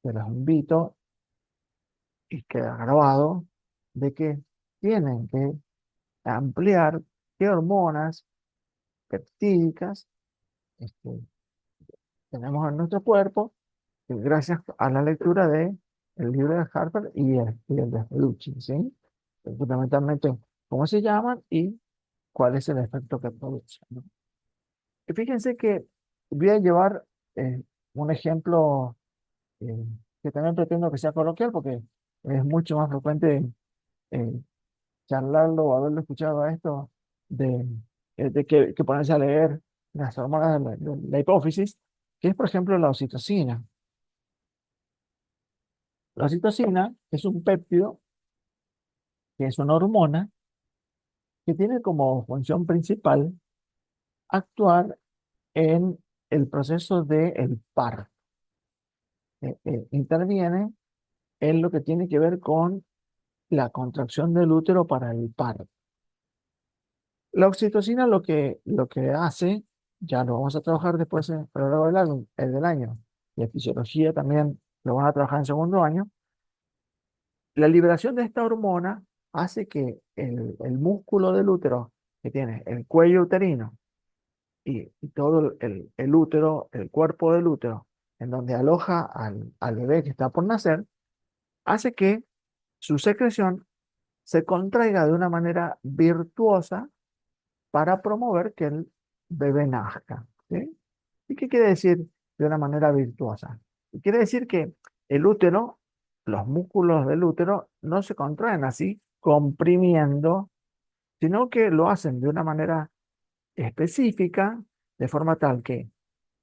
te los invito y queda grabado de que tienen que ampliar qué hormonas peptídicas este, tenemos en nuestro cuerpo, gracias a la lectura de el libro de Harper y el de Felucci, ¿sí? Fundamentalmente, cómo se llaman y cuál es el efecto que producen, ¿no? Y fíjense que voy a llevar un ejemplo eh, que también pretendo que sea coloquial, porque es mucho más frecuente eh, charlarlo o haberlo escuchado a esto de que ponerse a leer las hormonas de la hipófisis, que es, por ejemplo, la oxitocina. La oxitocina es un péptido, que es una hormona, que tiene como función principal actuar en el proceso del parto. Interviene en lo que tiene que ver con la contracción del útero para el parto. La oxitocina lo que hace, ya lo vamos a trabajar después a lo largo del año, y en fisiología también lo van a trabajar en segundo año. La liberación de esta hormona hace que el músculo del útero, que tiene el cuello uterino y todo el útero, el cuerpo del útero, en donde aloja al bebé que está por nacer, hace que su secreción se contraiga de una manera virtuosa para promover que el bebé nazca, ¿sí? ¿Y qué quiere decir de una manera virtuosa? Quiere decir que el útero, los músculos del útero, no se contraen así, comprimiendo, sino que lo hacen de una manera específica, de forma tal que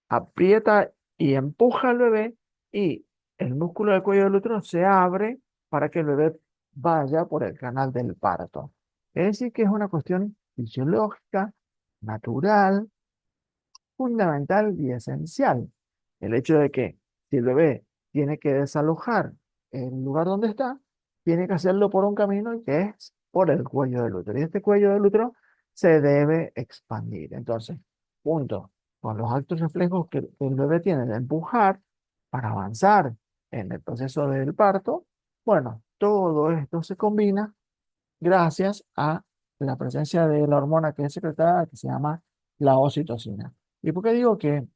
aprieta y empuja al bebé y el músculo del cuello del útero se abre para que el bebé vaya por el canal del parto. Es decir, que es una cuestión fisiológica, natural, fundamental y esencial. El hecho de que si el bebé tiene que desalojar el lugar donde está, tiene que hacerlo por un camino que es por el cuello del útero. Y este cuello del útero se debe expandir. Entonces, punto, con los actos reflejos que el bebé tiene de empujar para avanzar en el proceso del parto, bueno, todo esto se combina gracias a la presencia de la hormona que es secretada, que se llama la oxitocina. ¿Y por qué digo que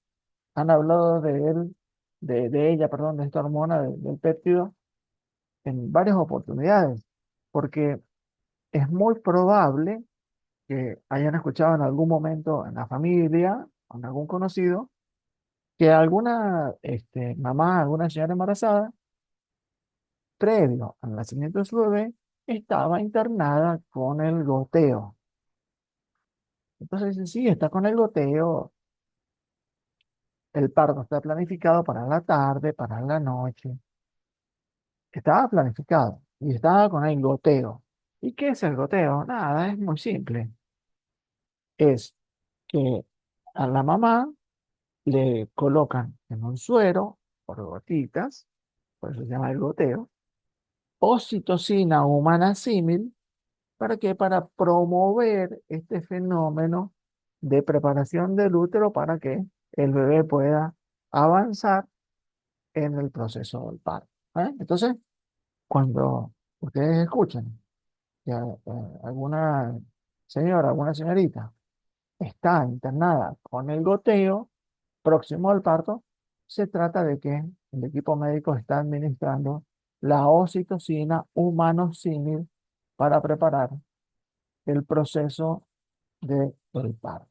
han hablado de ella, perdón, de esta hormona del péptido en varias oportunidades? Porque es muy probable que hayan escuchado en algún momento en la familia, o en algún conocido, que alguna mamá, alguna señora embarazada, previo al nacimiento de su bebé, estaba internada con el goteo. Entonces dicen, sí, está con el goteo, el parto está planificado para la tarde, para la noche. Estaba planificado y estaba con el goteo. ¿Y qué es el goteo? Nada, es muy simple. Es que a la mamá le colocan en un suero por gotitas por eso se llama el goteo, oxitocina humana símil. ¿Para qué? Para promover este fenómeno de preparación del útero para que el bebé pueda avanzar en el proceso del parto. Entonces, cuando ustedes escuchan que alguna señora, alguna señorita está internada con el goteo próximo al parto, se trata de que el equipo médico está administrando la oxitocina humanosímil para preparar el proceso del parto.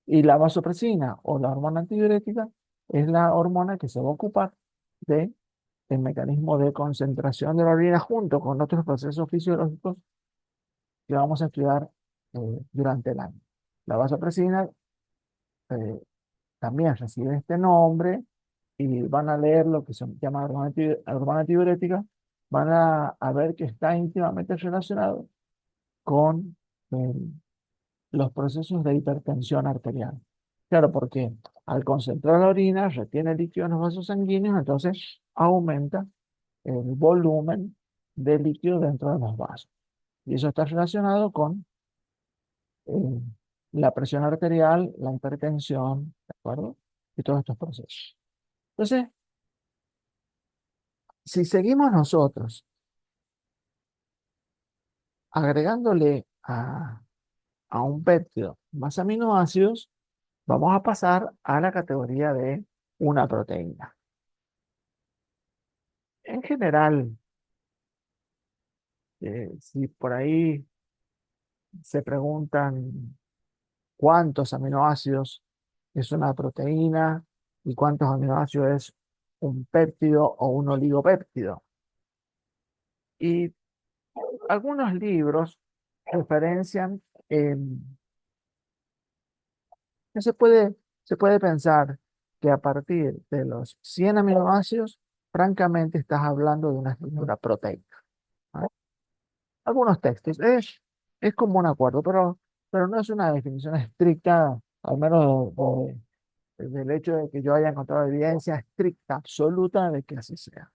Y la vasopresina o la hormona antidiurética es la hormona que se va a ocupar de el mecanismo de concentración de la orina junto con otros procesos fisiológicos que vamos a estudiar durante el año. La vasopresina eh, también recibe este nombre y van a leer lo que se llama hormona antidiurética, van a ver que está íntimamente relacionado con los procesos de hipertensión arterial. Claro, porque al concentrar la orina retiene líquido en los vasos sanguíneos, entonces aumenta el volumen de líquido dentro de los vasos. Y eso está relacionado con eh, la presión arterial, la hipertensión, ¿de acuerdo? Y todos estos procesos. Entonces, si seguimos nosotros agregándole a un péptido más aminoácidos, vamos a pasar a la categoría de una proteína. En general, si por ahí se preguntan cuántos aminoácidos es una proteína y cuántos aminoácidos es un péptido o un oligopéptido. Y algunos libros referencian que se puede pensar que a partir de los 100 aminoácidos, francamente estás hablando de una estructura proteica. ¿Ah? Algunos textos, es como un acuerdo, pero no es una definición estricta, al menos del hecho de que yo haya encontrado evidencia estricta, absoluta de que así sea.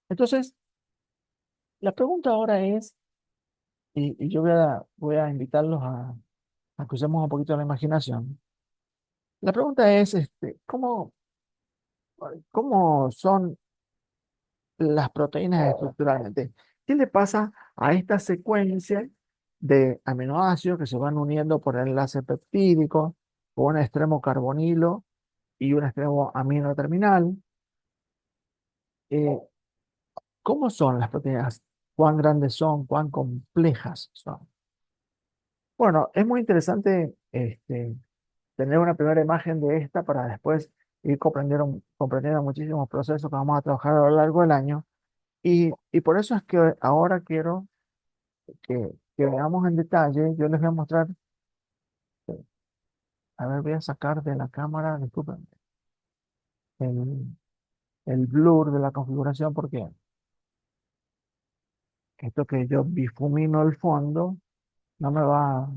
Entonces, la pregunta ahora es, y yo voy a invitarlos a que usemos un poquito la imaginación. La pregunta es, ¿cómo son las proteínas estructuralmente? ¿Qué le pasa a esta secuencia de aminoácidos que se van uniendo por el enlace peptídico con un extremo carbonilo y un extremo amino terminal? Eh, ¿Cómo son las proteínas? ¿Cuán grandes son? ¿Cuán complejas son? Bueno, es muy interesante tener una primera imagen de esta para después ir comprendiendo muchísimos procesos que vamos a trabajar a lo largo del año. Y por eso es que ahora quiero que veamos en detalle. Yo les voy a mostrar, a ver, voy a sacar de la cámara, disculpen, el, el blur de la configuración porque esto que yo difumino el fondo no me va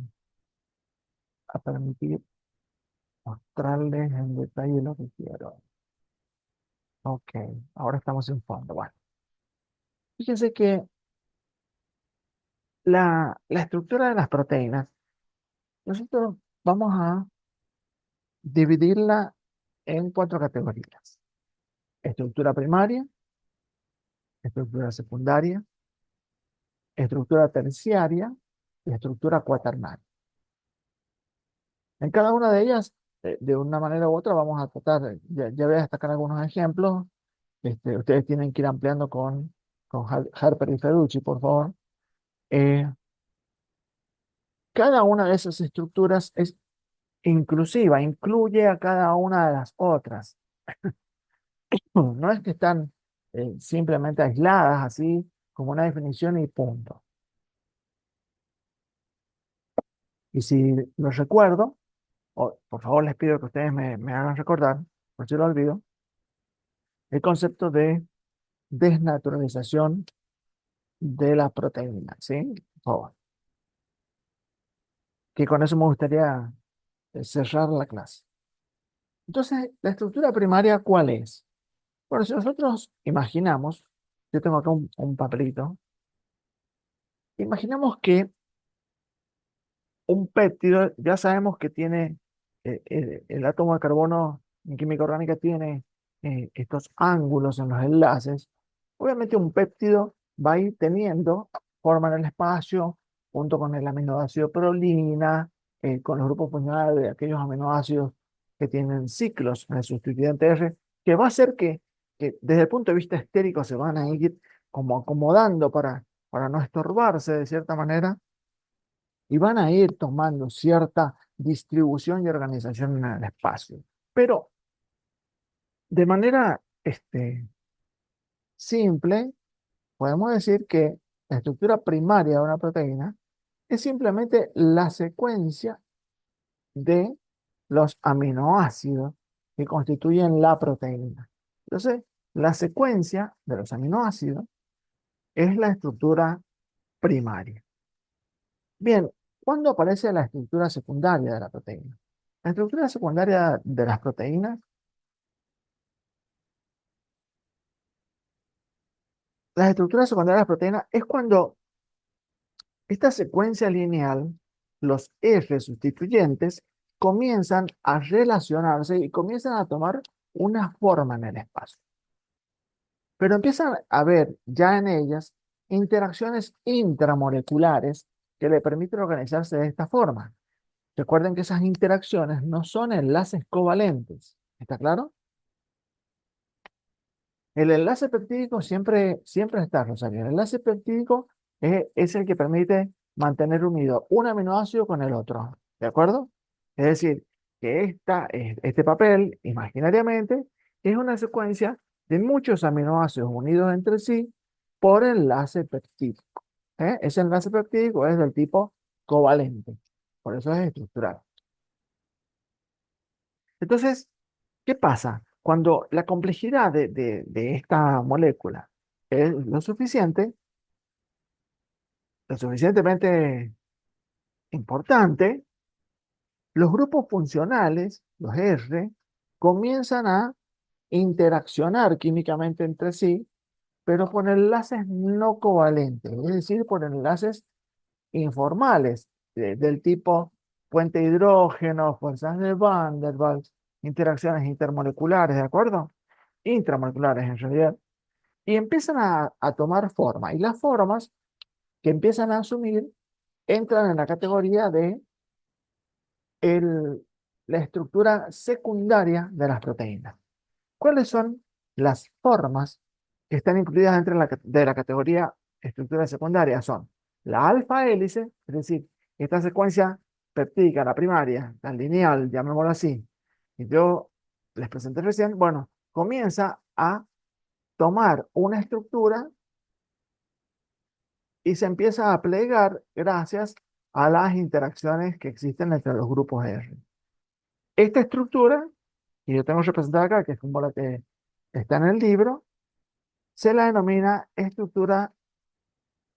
a permitir mostrarles en detalle lo que quiero. Ok, ahora estamos en fondo. Bueno, fíjense que la estructura de las proteínas, nosotros vamos a dividirla en cuatro categorías. Estructura primaria, estructura secundaria, estructura terciaria y estructura cuaternaria. En cada una de ellas, de una manera u otra, vamos a tratar, ya voy a destacar algunos ejemplos. Ustedes tienen que ir ampliando con Harper y Feducci, por favor. Eh, Cada una de esas estructuras es inclusiva, incluye a cada una de las otras. No es que están simplemente aisladas así como una definición y punto. Y si lo recuerdo, por favor les pido que ustedes me hagan recordar, por si lo olvido, el concepto de desnaturalización de la proteína, ¿sí? Por favor. Que con eso me gustaría cerrar la clase. Entonces, ¿la estructura primaria cuál es? Bueno, si nosotros imaginamos, yo tengo acá un papelito, imaginamos que un péptido, ya sabemos que tiene, el átomo de carbono en química orgánica tiene estos ángulos en los enlaces. Obviamente un péptido va a ir teniendo forma en el espacio, junto con el aminoácido prolina, con los grupos funcionales de aquellos aminoácidos que tienen ciclos en el sustituyente R, que va a hacer que desde el punto de vista estérico se van a ir como acomodando para no estorbarse de cierta manera y van a ir tomando cierta distribución y organización en el espacio. Pero de manera simple, podemos decir que la estructura primaria de una proteína es simplemente la secuencia de los aminoácidos que constituyen la proteína. Entonces, la secuencia de los aminoácidos es la estructura primaria. Bien, ¿cuándo aparece la estructura secundaria de la proteína? La estructura secundaria de las proteínas, las estructuras secundarias de las proteínas es cuando esta secuencia lineal, los F sustituyentes, comienzan a relacionarse y comienzan a tomar una forma en el espacio. Pero empiezan a haber ya en ellas interacciones intramoleculares que le permiten organizarse de esta forma. Recuerden que esas interacciones no son enlaces covalentes. ¿Está claro? El enlace peptídico siempre está, Rosario. El enlace peptídico es el que permite mantener unido un aminoácido con el otro. ¿De acuerdo? Es decir, que este papel, imaginariamente, es una secuencia de muchos aminoácidos unidos entre sí por enlace peptídico. Ese enlace peptídico es del tipo covalente. Por eso es estructural. Entonces, ¿qué pasa? Cuando la complejidad de esta molécula es lo suficientemente importante, los grupos funcionales, los R, comienzan a interaccionar químicamente entre sí, pero por enlaces no covalentes, es decir, por enlaces informales, del tipo puente de hidrógeno, fuerzas de Van der Waals, interacciones intermoleculares, ¿de acuerdo? Intramoleculares en realidad, y empiezan a tomar forma. Y las formas que empiezan a asumir entran en la categoría de el- la estructura secundaria de las proteínas. ¿Cuáles son las formas que están incluidas dentro de la categoría estructura secundaria? Son la alfa hélice, es decir, esta secuencia peptídica, la primaria, la lineal, llamémoslo así, y yo les presenté recién, bueno, comienza a tomar una estructura y se empieza a plegar gracias a las interacciones que existen entre los grupos R. Esta estructura, que yo tengo representada acá, que es como la que está en el libro, se la denomina estructura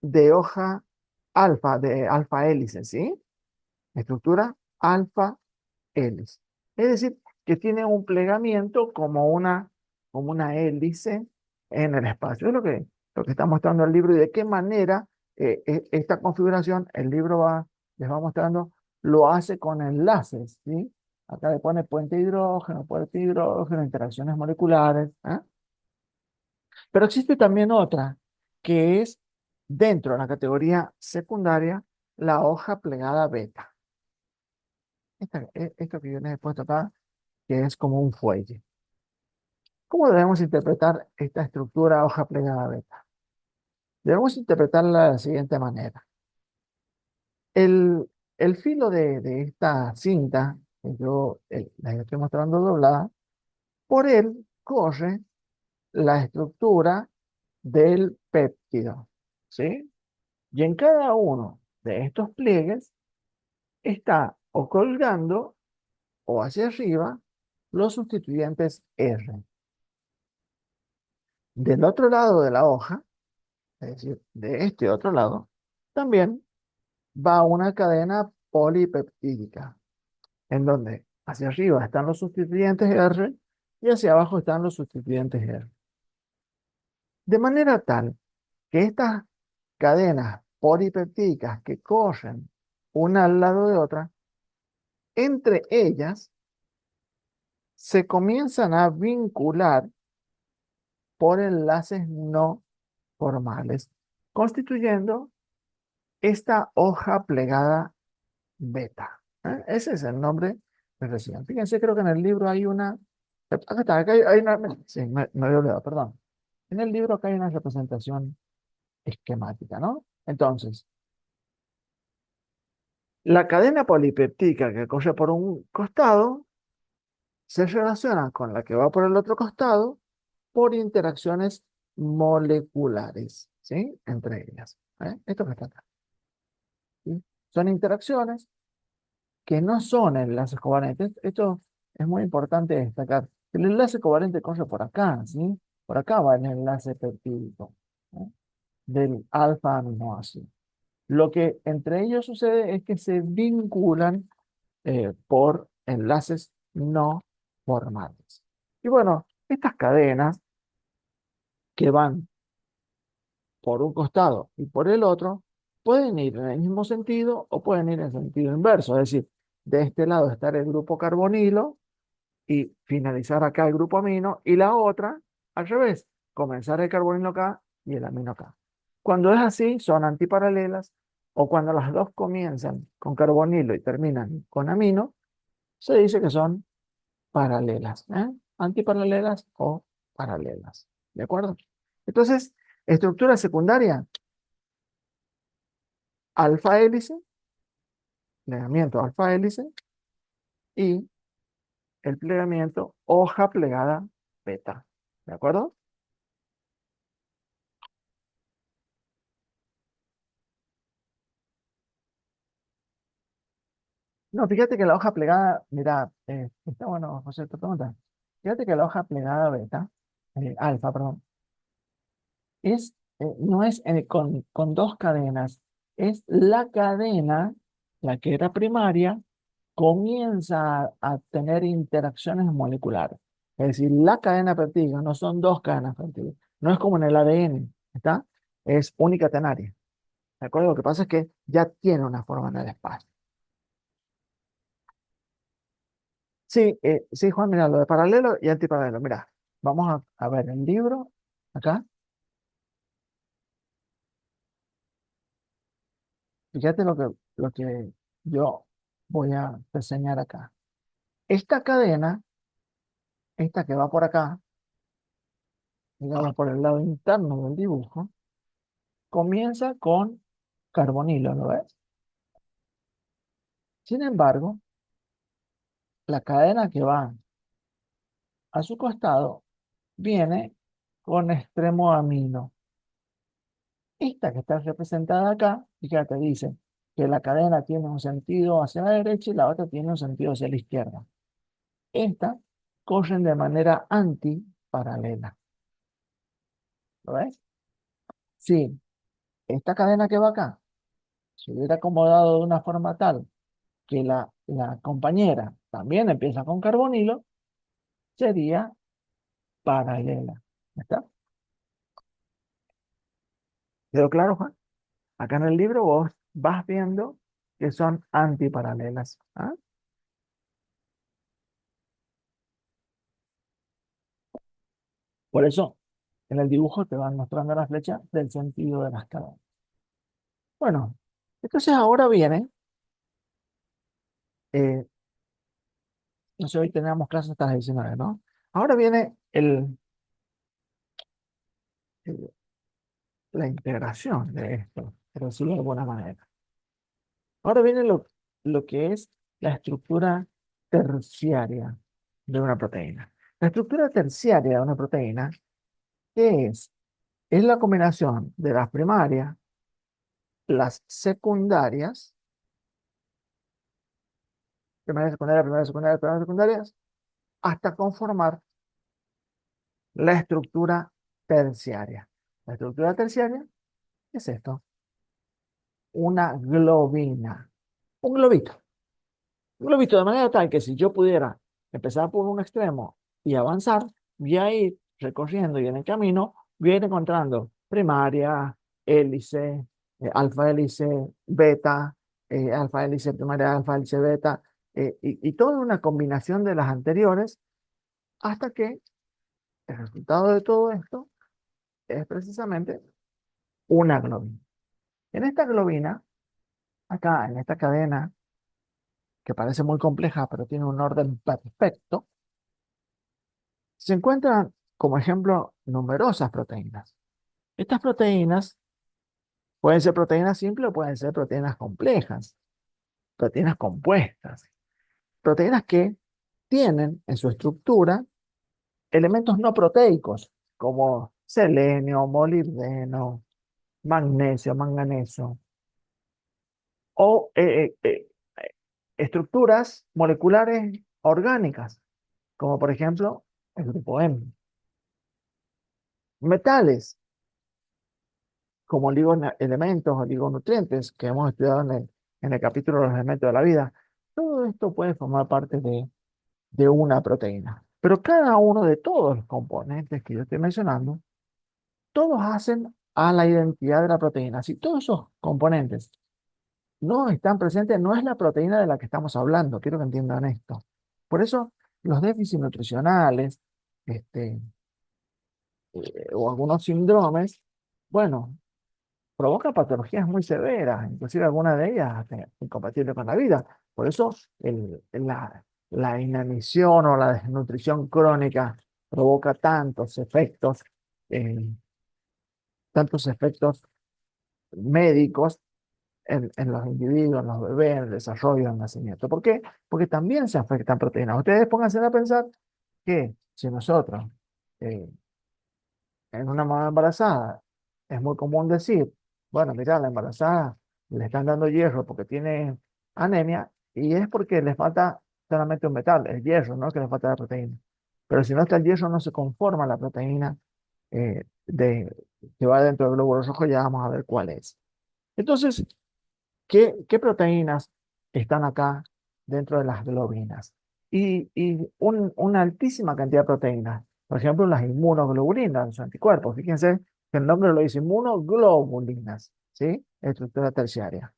de hoja alfa, de alfa hélice, ¿sí? Estructura alfa hélice. Es decir, que tiene un plegamiento como una hélice en el espacio. Es lo que está mostrando el libro y de qué manera esta configuración, el libro les va mostrando, lo hace con enlaces, ¿sí? Acá le pone puente de hidrógeno, interacciones moleculares, ¿eh? Pero existe también otra, que es dentro de la categoría secundaria, la hoja plegada beta. Esto que yo les he puesto acá, que es como un fuelle. ¿Cómo debemos interpretar esta estructura hoja plegada beta? Debemos interpretarla de la siguiente manera. El, el filo de esta cinta, que la estoy mostrando doblada, por él corre la estructura del péptido, ¿sí? Y en cada uno de estos pliegues está o colgando o hacia arriba los sustituyentes R. Del otro lado de la hoja, es decir, de este otro lado, también va una cadena polipeptídica, en donde hacia arriba están los sustituyentes R y hacia abajo están los sustituyentes R. De manera tal que estas cadenas polipeptídicas que corren una al lado de otra, entre ellas se comienzan a vincular por enlaces no formales, constituyendo esta hoja plegada beta. Ese es el nombre que reciben. Fíjense, creo que en el libro hay una. Acá está, hay una. Sí, me había olvidado, perdón. En el libro acá hay una representación esquemática, ¿no? Entonces, la cadena polipeptídica que corre por un costado se relaciona con la que va por el otro costado por interacciones moleculares, ¿sí? Entre ellas. Esto que está acá. ¿Sí? Son interacciones que no son enlaces covalentes. Esto es muy importante destacar. El enlace covalente corre por acá, ¿sí? Por acá va el enlace peptídico, ¿no? Del alfa aminoácido. Lo que entre ellos sucede es que se vinculan por enlaces no formales. Y bueno, estas cadenas que van por un costado y por el otro pueden ir en el mismo sentido o pueden ir en sentido inverso. Es decir, de este lado estar el grupo carbonilo y finalizar acá el grupo amino, y la otra, al revés, comenzar el carbonilo acá y el amino acá. Cuando es así, son antiparalelas, o cuando las dos comienzan con carbonilo y terminan con amino, se dice que son paralelas, antiparalelas o paralelas. ¿De acuerdo? Entonces, estructura secundaria, alfa hélice, plegamiento alfa hélice, y el plegamiento hoja plegada beta. ¿De acuerdo? No, fíjate que la hoja plegada, mira, está bueno, José, te pregunta. Fíjate que la hoja plegada beta, alfa, perdón, no es con dos cadenas, es la cadena, la que era primaria, comienza a tener interacciones moleculares. Es decir, la cadena peptídica no son dos cadenas peptídicas, no es como en el ADN, ¿está? Es unicatenaria. ¿De acuerdo? Lo que pasa es que ya tiene una forma en el espacio. Sí, sí, Juan, mira, lo de paralelo y antiparalelo. Mira, vamos a ver el libro acá. Fíjate lo que yo voy a enseñar acá. Esta cadena, esta que va por acá, digamos por el lado interno del dibujo, comienza con carbonilo, ¿lo ves? Sin embargo, la cadena que va a su costado viene con extremo amino. Esta que está representada acá, fíjate, dice que la cadena tiene un sentido hacia la derecha y la otra tiene un sentido hacia la izquierda. Estas corren de manera antiparalela. ¿Lo ves? Si esta cadena que va acá se hubiera acomodado de una forma tal que la compañera también empieza con carbonilo, sería paralela. ¿Está? ¿Quedó claro, Juan? Acá en el libro vos vas viendo que son antiparalelas. ¿Ah? Por eso, en el dibujo te van mostrando las flechas del sentido de las cadenas. Bueno, entonces ahora viene, eh, no sé, hoy tenemos clases hasta las 19, ¿no? Ahora viene la integración de esto, por decirlo de alguna manera. Ahora viene lo que es la estructura terciaria de una proteína. La estructura terciaria de una proteína, ¿qué es? Es la combinación de las primarias, las secundarias, primaria, secundaria, primaria, secundarias, hasta conformar la estructura terciaria. La estructura terciaria es esto, una globina, un globito. Un globito de manera tal que si yo pudiera empezar por un extremo y avanzar, voy a ir recorriendo y en el camino viene encontrando primaria, hélice, alfa hélice, beta, alfa hélice primaria, alfa hélice beta, y toda una combinación de las anteriores, hasta que el resultado de todo esto es precisamente una globina. En esta globina, acá en esta cadena, que parece muy compleja, pero tiene un orden perfecto, se encuentran, como ejemplo, numerosas proteínas. Estas proteínas pueden ser proteínas simples o pueden ser proteínas complejas, proteínas compuestas, proteínas que tienen en su estructura elementos no proteicos, como selenio, molibdeno, magnesio, manganeso, o estructuras moleculares orgánicas, como por ejemplo el grupo M. Metales, como elementos o oligonutrientes que hemos estudiado en el capítulo de los elementos de la vida. Todo esto puede formar parte de una proteína. Pero cada uno de todos los componentes que yo estoy mencionando, todos hacen a la identidad de la proteína. Si todos esos componentes no están presentes, no es la proteína de la que estamos hablando. Quiero que entiendan esto. Por eso, los déficits nutricionales, este, o algunos síndromes, bueno, provoca patologías muy severas, inclusive algunas de ellas hasta incompatibles con la vida. Por eso la inanición o la desnutrición crónica provoca eh, tantos efectos médicos en los individuos, en los bebés, en el desarrollo, en el nacimiento. ¿Por qué? Porque también se afectan proteínas. Ustedes pónganse a pensar que si nosotros eh, en una mamá embarazada es muy común decir, bueno, mira, la embarazada le están dando hierro porque tiene anemia y es porque le falta solamente un metal, el hierro, no que le falta la proteína. Pero si no está el hierro, no se conforma la proteína que va dentro del glóbulo rojo, ya vamos a ver cuál es. Entonces, ¿qué proteínas están acá dentro de las globinas? Y una altísima cantidad de proteínas. Por ejemplo, las inmunoglobulinas, los anticuerpos. Fíjense que el nombre lo dice inmunoglobulinas, ¿sí? Estructura terciaria.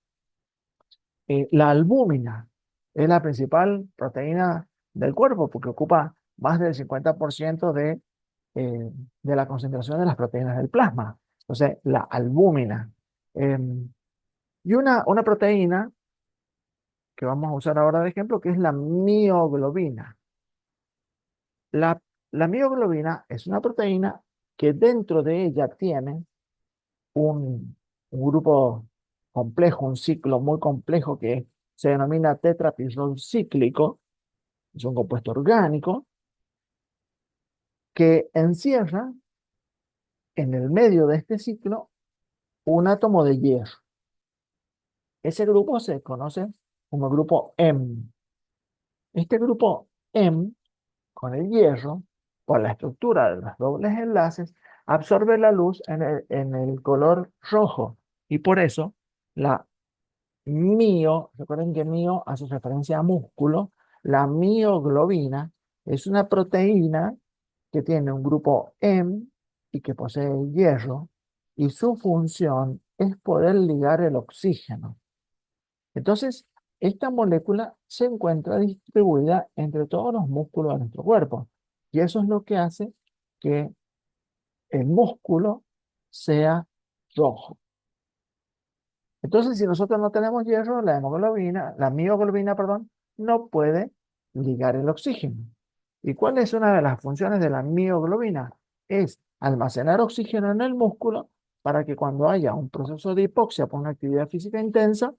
La albúmina es la principal proteína del cuerpo porque ocupa más del 50% de la concentración de las proteínas del plasma. Entonces, la albúmina. Y una proteína que vamos a usar ahora de ejemplo, que es la mioglobina. La, la mioglobina es una proteína que dentro de ella tiene un grupo complejo, un ciclo muy complejo que se denomina tetrapirrol cíclico, es un compuesto orgánico que encierra en el medio de este ciclo un átomo de hierro. Ese grupo se conoce como grupo M. Este grupo M con el hierro, por la estructura de los dobles enlaces, absorbe la luz en el color rojo. Y por eso la recuerden que mio hace referencia a músculo, la mioglobina es una proteína que tiene un grupo M y que posee hierro, y su función es poder ligar el oxígeno. Entonces, esta molécula se encuentra distribuida entre todos los músculos de nuestro cuerpo. Y eso es lo que hace que el músculo sea rojo. Entonces, si nosotros no tenemos hierro, la mioglobina, perdón, no puede ligar el oxígeno. ¿Y cuál es una de las funciones de la mioglobina? Es almacenar oxígeno en el músculo para que cuando haya un proceso de hipoxia por una actividad física intensa,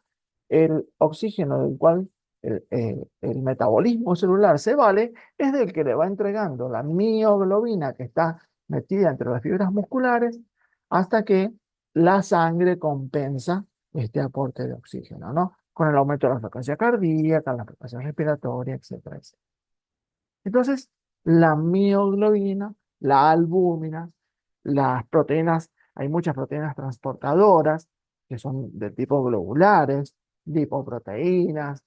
el oxígeno del cual el metabolismo celular se vale, es del que le va entregando la mioglobina que está metida entre las fibras musculares hasta que la sangre compensa este aporte de oxígeno, ¿no? Con el aumento de la frecuencia cardíaca, la frecuencia respiratoria, etcétera, etcétera. Entonces, la mioglobina, la albúmina, las proteínas, hay muchas proteínas transportadoras que son de tipo globulares, lipoproteínas,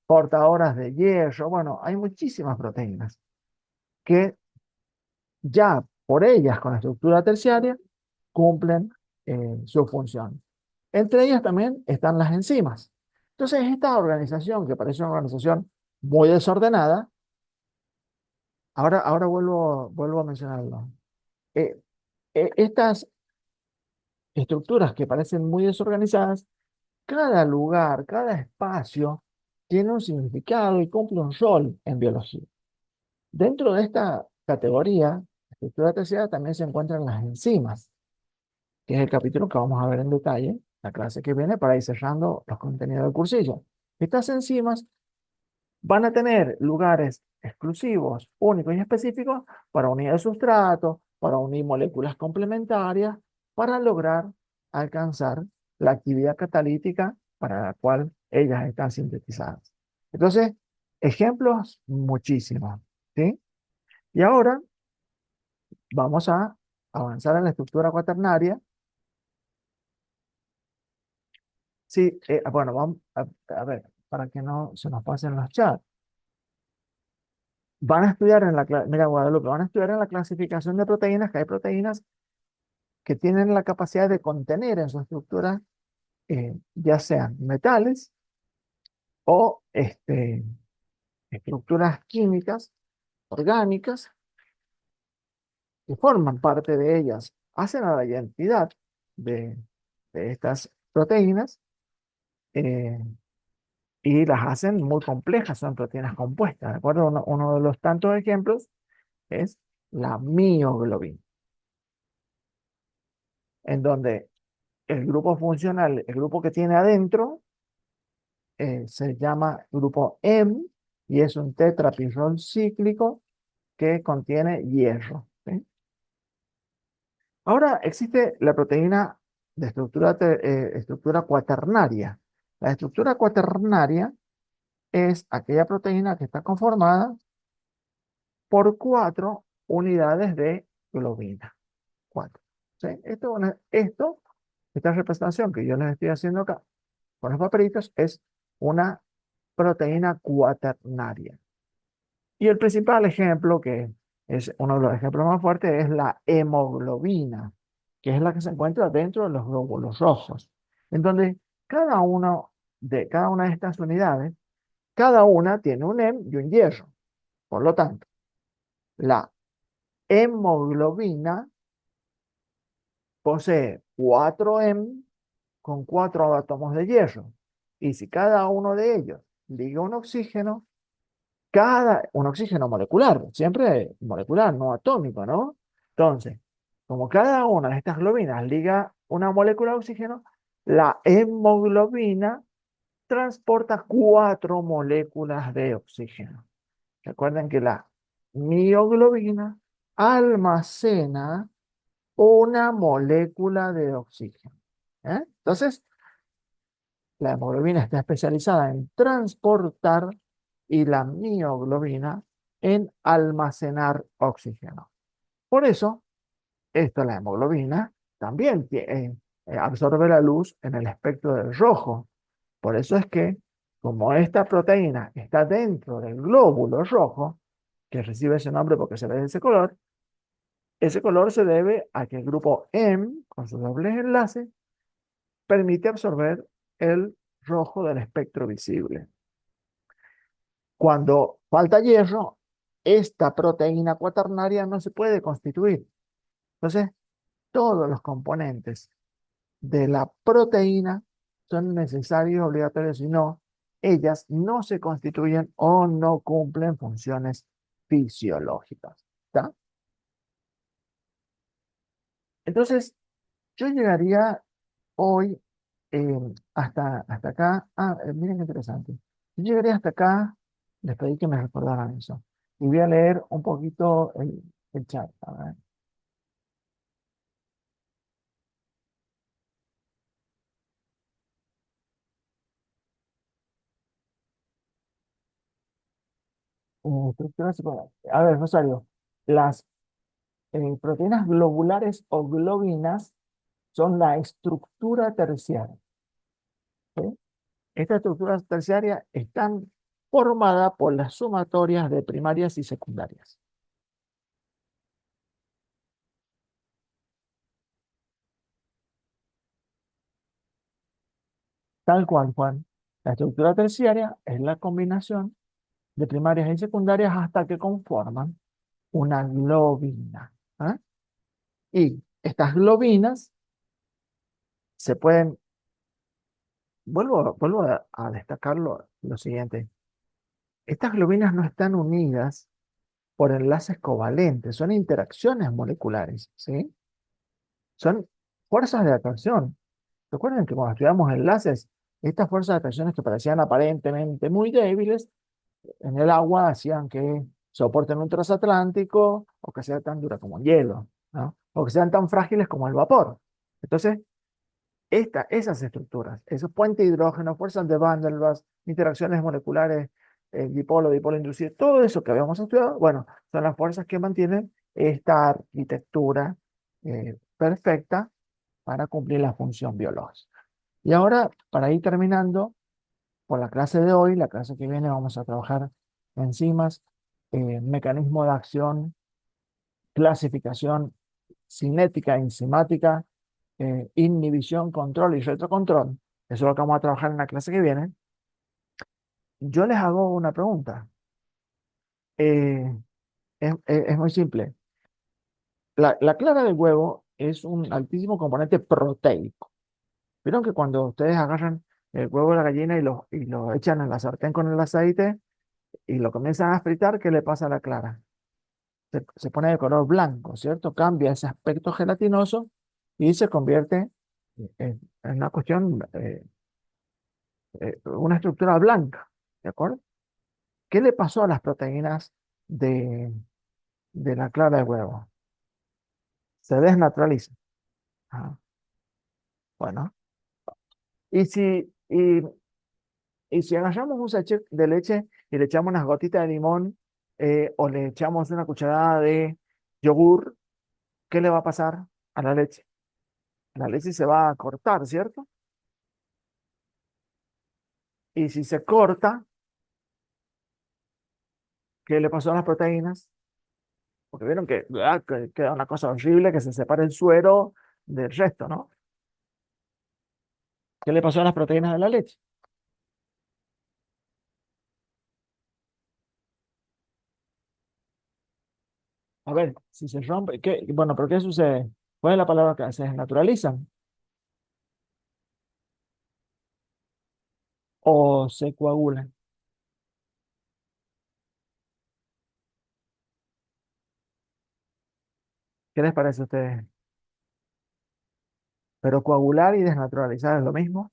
portadoras de hierro, bueno, hay muchísimas proteínas que ya por ellas con estructura terciaria cumplen su función. Entre ellas también están las enzimas. Entonces, esta organización, que parece una organización muy desordenada, ahora vuelvo a mencionarlo. Eh, Estas estructuras que parecen muy desorganizadas, cada lugar, cada espacio tiene un significado y cumple un rol en biología. Dentro de esta categoría, estructura terciaria, también se encuentran las enzimas, que es el capítulo que vamos a ver en detalle, la clase que viene, para ir cerrando los contenidos del cursillo. Estas enzimas van a tener lugares exclusivos, únicos y específicos para unir el sustrato, para unir moléculas complementarias, para lograr alcanzar la actividad catalítica para la cual ellas están sintetizadas. Entonces, ejemplos muchísimos, ¿sí? Y ahora vamos a avanzar en la estructura cuaternaria. Sí, bueno, vamos a ver, para que no se nos pasen los chats. Van a estudiar mira, Guadalupe, van a estudiar en la clasificación de proteínas, que hay proteínas que tienen la capacidad de contener en su estructura, ya sean metales o estructuras químicas, orgánicas, que forman parte de ellas, hacen a la identidad de, de estas proteínas, eh, y las hacen muy complejas, son proteínas compuestas, ¿de acuerdo? Uno de los tantos ejemplos es la mioglobina, en donde el grupo funcional, el grupo que tiene adentro, se llama grupo M y es un tetrapirrol cíclico que contiene hierro, ¿sí? Ahora existe la proteína de estructura cuaternaria. La estructura cuaternaria es aquella proteína que está conformada por 4 unidades de globina. 4. ¿Sí? Esta representación que yo les estoy haciendo acá con los papelitos es una proteína cuaternaria. Y el principal ejemplo, que es uno de los ejemplos más fuertes, es la hemoglobina, que es la que se encuentra dentro de los glóbulos rojos, en donde cada una de estas unidades, cada una tiene un hemo y un hierro. Por lo tanto, la hemoglobina posee 4 hemo con 4 átomos de hierro. Y si cada uno de ellos liga un oxígeno molecular, siempre molecular, no atómico, ¿no? Entonces, como cada una de estas globinas liga una molécula de oxígeno, la hemoglobina transporta 4 moléculas de oxígeno. Recuerden que la mioglobina almacena una molécula de oxígeno. Entonces, la hemoglobina está especializada en transportar y la mioglobina en almacenar oxígeno. Por eso, la hemoglobina también absorbe la luz en el espectro del rojo. Por eso es que, como esta proteína está dentro del glóbulo rojo, que recibe ese nombre porque se ve de ese color se debe a que el grupo M, con sus dobles enlaces, permite absorber el rojo del espectro visible. Cuando falta hierro, esta proteína cuaternaria no se puede constituir. Entonces, todos los componentes de la proteína son necesarios y obligatorios, si no, ellas no se constituyen o no cumplen funciones fisiológicas. ¿Está? Entonces, yo llegaría hoy, hasta acá. Miren qué interesante. Yo llegaría hasta acá, les pedí que me recordaran eso. Y voy a leer un poquito el chat. A ver. Estructuras secundarias. A ver, Rosario, las proteínas globulares o globinas son la estructura terciaria. ¿Sí? Esta estructura terciaria están formada por las sumatorias de primarias y secundarias. tal cual, Juan. La estructura terciaria es la combinación de primarias y secundarias hasta que conforman una globina. ¿Ah? Y estas globinas se pueden, vuelvo a destacar lo siguiente, estas globinas no están unidas por enlaces covalentes, son interacciones moleculares, ¿sí? Son fuerzas de atracción. Recuerden que cuando estudiamos enlaces, estas fuerzas de atracciones que parecían aparentemente muy débiles en el agua hacían que soporten un transatlántico o que sea tan dura como el hielo, ¿no? O que sean tan frágiles como el vapor. Entonces, esas estructuras, esos puentes de hidrógeno, fuerzas de Van der Waals, interacciones moleculares, dipolo inducido, todo eso que habíamos estudiado, bueno, son las fuerzas que mantienen esta arquitectura perfecta para cumplir la función biológica. Y ahora, para ir terminando, por la clase de hoy, la clase que viene vamos a trabajar enzimas, mecanismo de acción, clasificación cinética, enzimática, inhibición, control y retrocontrol. Eso es lo que vamos a trabajar en la clase que viene. Yo les hago una pregunta. Eh, es muy simple. La clara del huevo es un altísimo componente proteico. Vieron que cuando ustedes agarran el huevo de la gallina y lo echan en la sartén con el aceite y lo comienzan a fritar, ¿qué le pasa a la clara? Se pone de color blanco, ¿cierto? Cambia ese aspecto gelatinoso y se convierte en una cuestión, una estructura blanca, ¿de acuerdo? ¿Qué le pasó a las proteínas de, de la clara de huevo? Se desnaturalizan. Ajá. Bueno, y si agarramos un sachet de leche y le echamos unas gotitas de limón o le echamos una cucharada de yogur, ¿qué le va a pasar a la leche? La leche se va a cortar, ¿cierto? Y si se corta, ¿qué le pasó a las proteínas? Porque vieron que, ¿verdad? Que queda una cosa horrible que se separa el suero del resto, ¿no? ¿Qué le pasó a las proteínas de la leche? A ver, si se rompe, bueno, pero ¿qué sucede? ¿Cuál es la palabra que se desnaturalizan o se coagulan? ¿Qué les parece a ustedes? Pero coagular y desnaturalizar es lo mismo.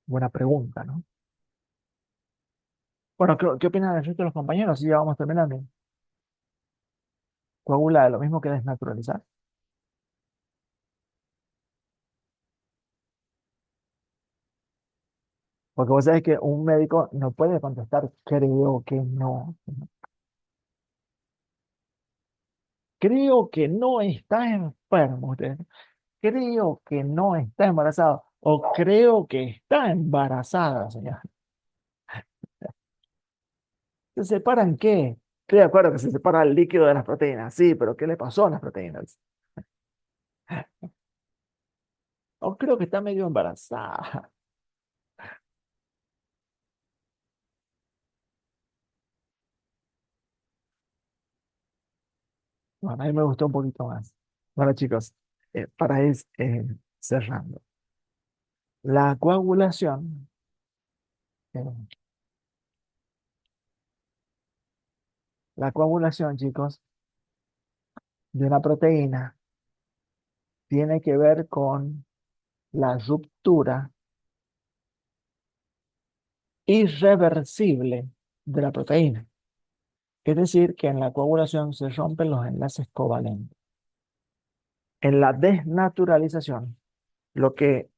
Buena pregunta, ¿no? Bueno, ¿qué opinan el resto de los compañeros? Si ya vamos terminando. Coagular es lo mismo que desnaturalizar. Porque vos sabés que un médico no puede contestar, creo que no. Creo que no está enfermo usted. Creo que no está embarazado. O creo que está embarazada, señora. ¿Se separan qué? Estoy de acuerdo que se separa el líquido de las proteínas, sí, pero ¿qué le pasó a las proteínas? O creo que está medio embarazada. Bueno, a mí me gustó un poquito más. Bueno, chicos, para ir cerrando. La coagulación, eh, la coagulación, chicos, de una proteína tiene que ver con la ruptura irreversible de la proteína. Es decir, que en la coagulación se rompen los enlaces covalentes. En la desnaturalización, lo que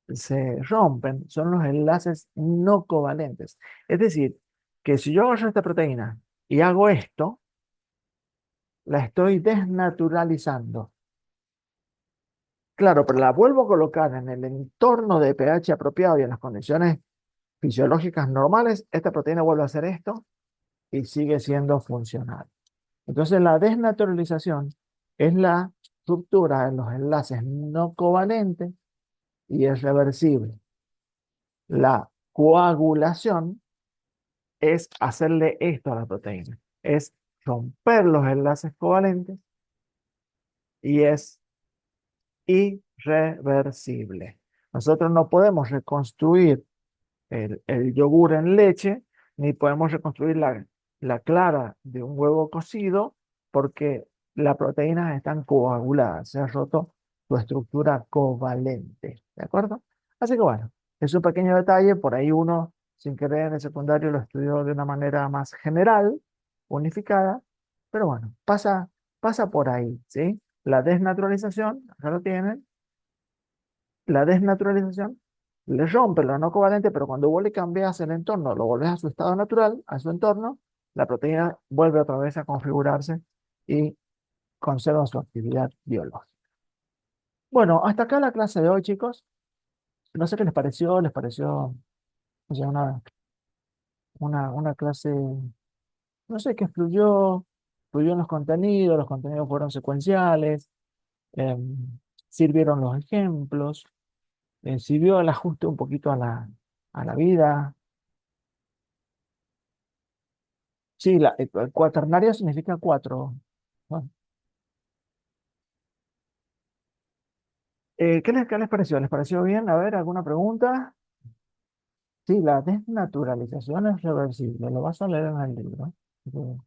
se rompen son los enlaces no covalentes. Es decir, que si yo agarro esta proteína y hago esto, la estoy desnaturalizando. Claro, pero la vuelvo a colocar en el entorno de pH apropiado y en las condiciones fisiológicas normales, esta proteína vuelve a hacer esto y sigue siendo funcional. Entonces, la desnaturalización es la ruptura en los enlaces no covalentes y es reversible. La coagulación es hacerle esto a la proteína, es romper los enlaces covalentes y es irreversible. Nosotros no podemos reconstruir el yogur en leche, ni podemos reconstruir la clara de un huevo cocido porque las proteínas están coaguladas, se ha roto su estructura covalente, ¿de acuerdo? Así que bueno, es un pequeño detalle, por ahí uno, sin querer en el secundario, lo estudió de una manera más general, unificada, pero bueno, pasa por ahí, ¿sí? La desnaturalización, acá lo tienen, la desnaturalización le rompe lo no covalente, pero cuando vos le cambias el entorno, lo volvés a su estado natural, a su entorno, la proteína vuelve otra vez a configurarse y conserva su actividad biológica. Bueno, hasta acá la clase de hoy, chicos. No sé qué les pareció, o sea, una clase, no sé, que fluyó en los contenidos fueron secuenciales, sirvieron los ejemplos, sirvió el ajuste un poquito a la vida. Sí, cuaternario significa cuatro, ¿no? ¿Qué les pareció? ¿Les pareció bien? A ver, ¿alguna pregunta? Sí, la desnaturalización es reversible, lo vas a leer en el libro. Eh,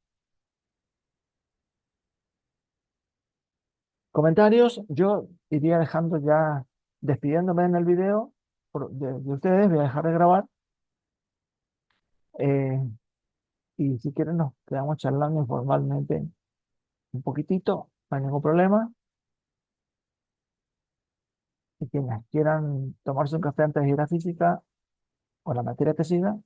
Comentarios, yo iría dejando ya, despidiéndome en el video de ustedes, voy a dejar de grabar. eh, y si quieren nos quedamos charlando informalmente un poquitito, no hay ningún problema. Y quienes quieran tomarse un café antes de ir a física o la materia que siga,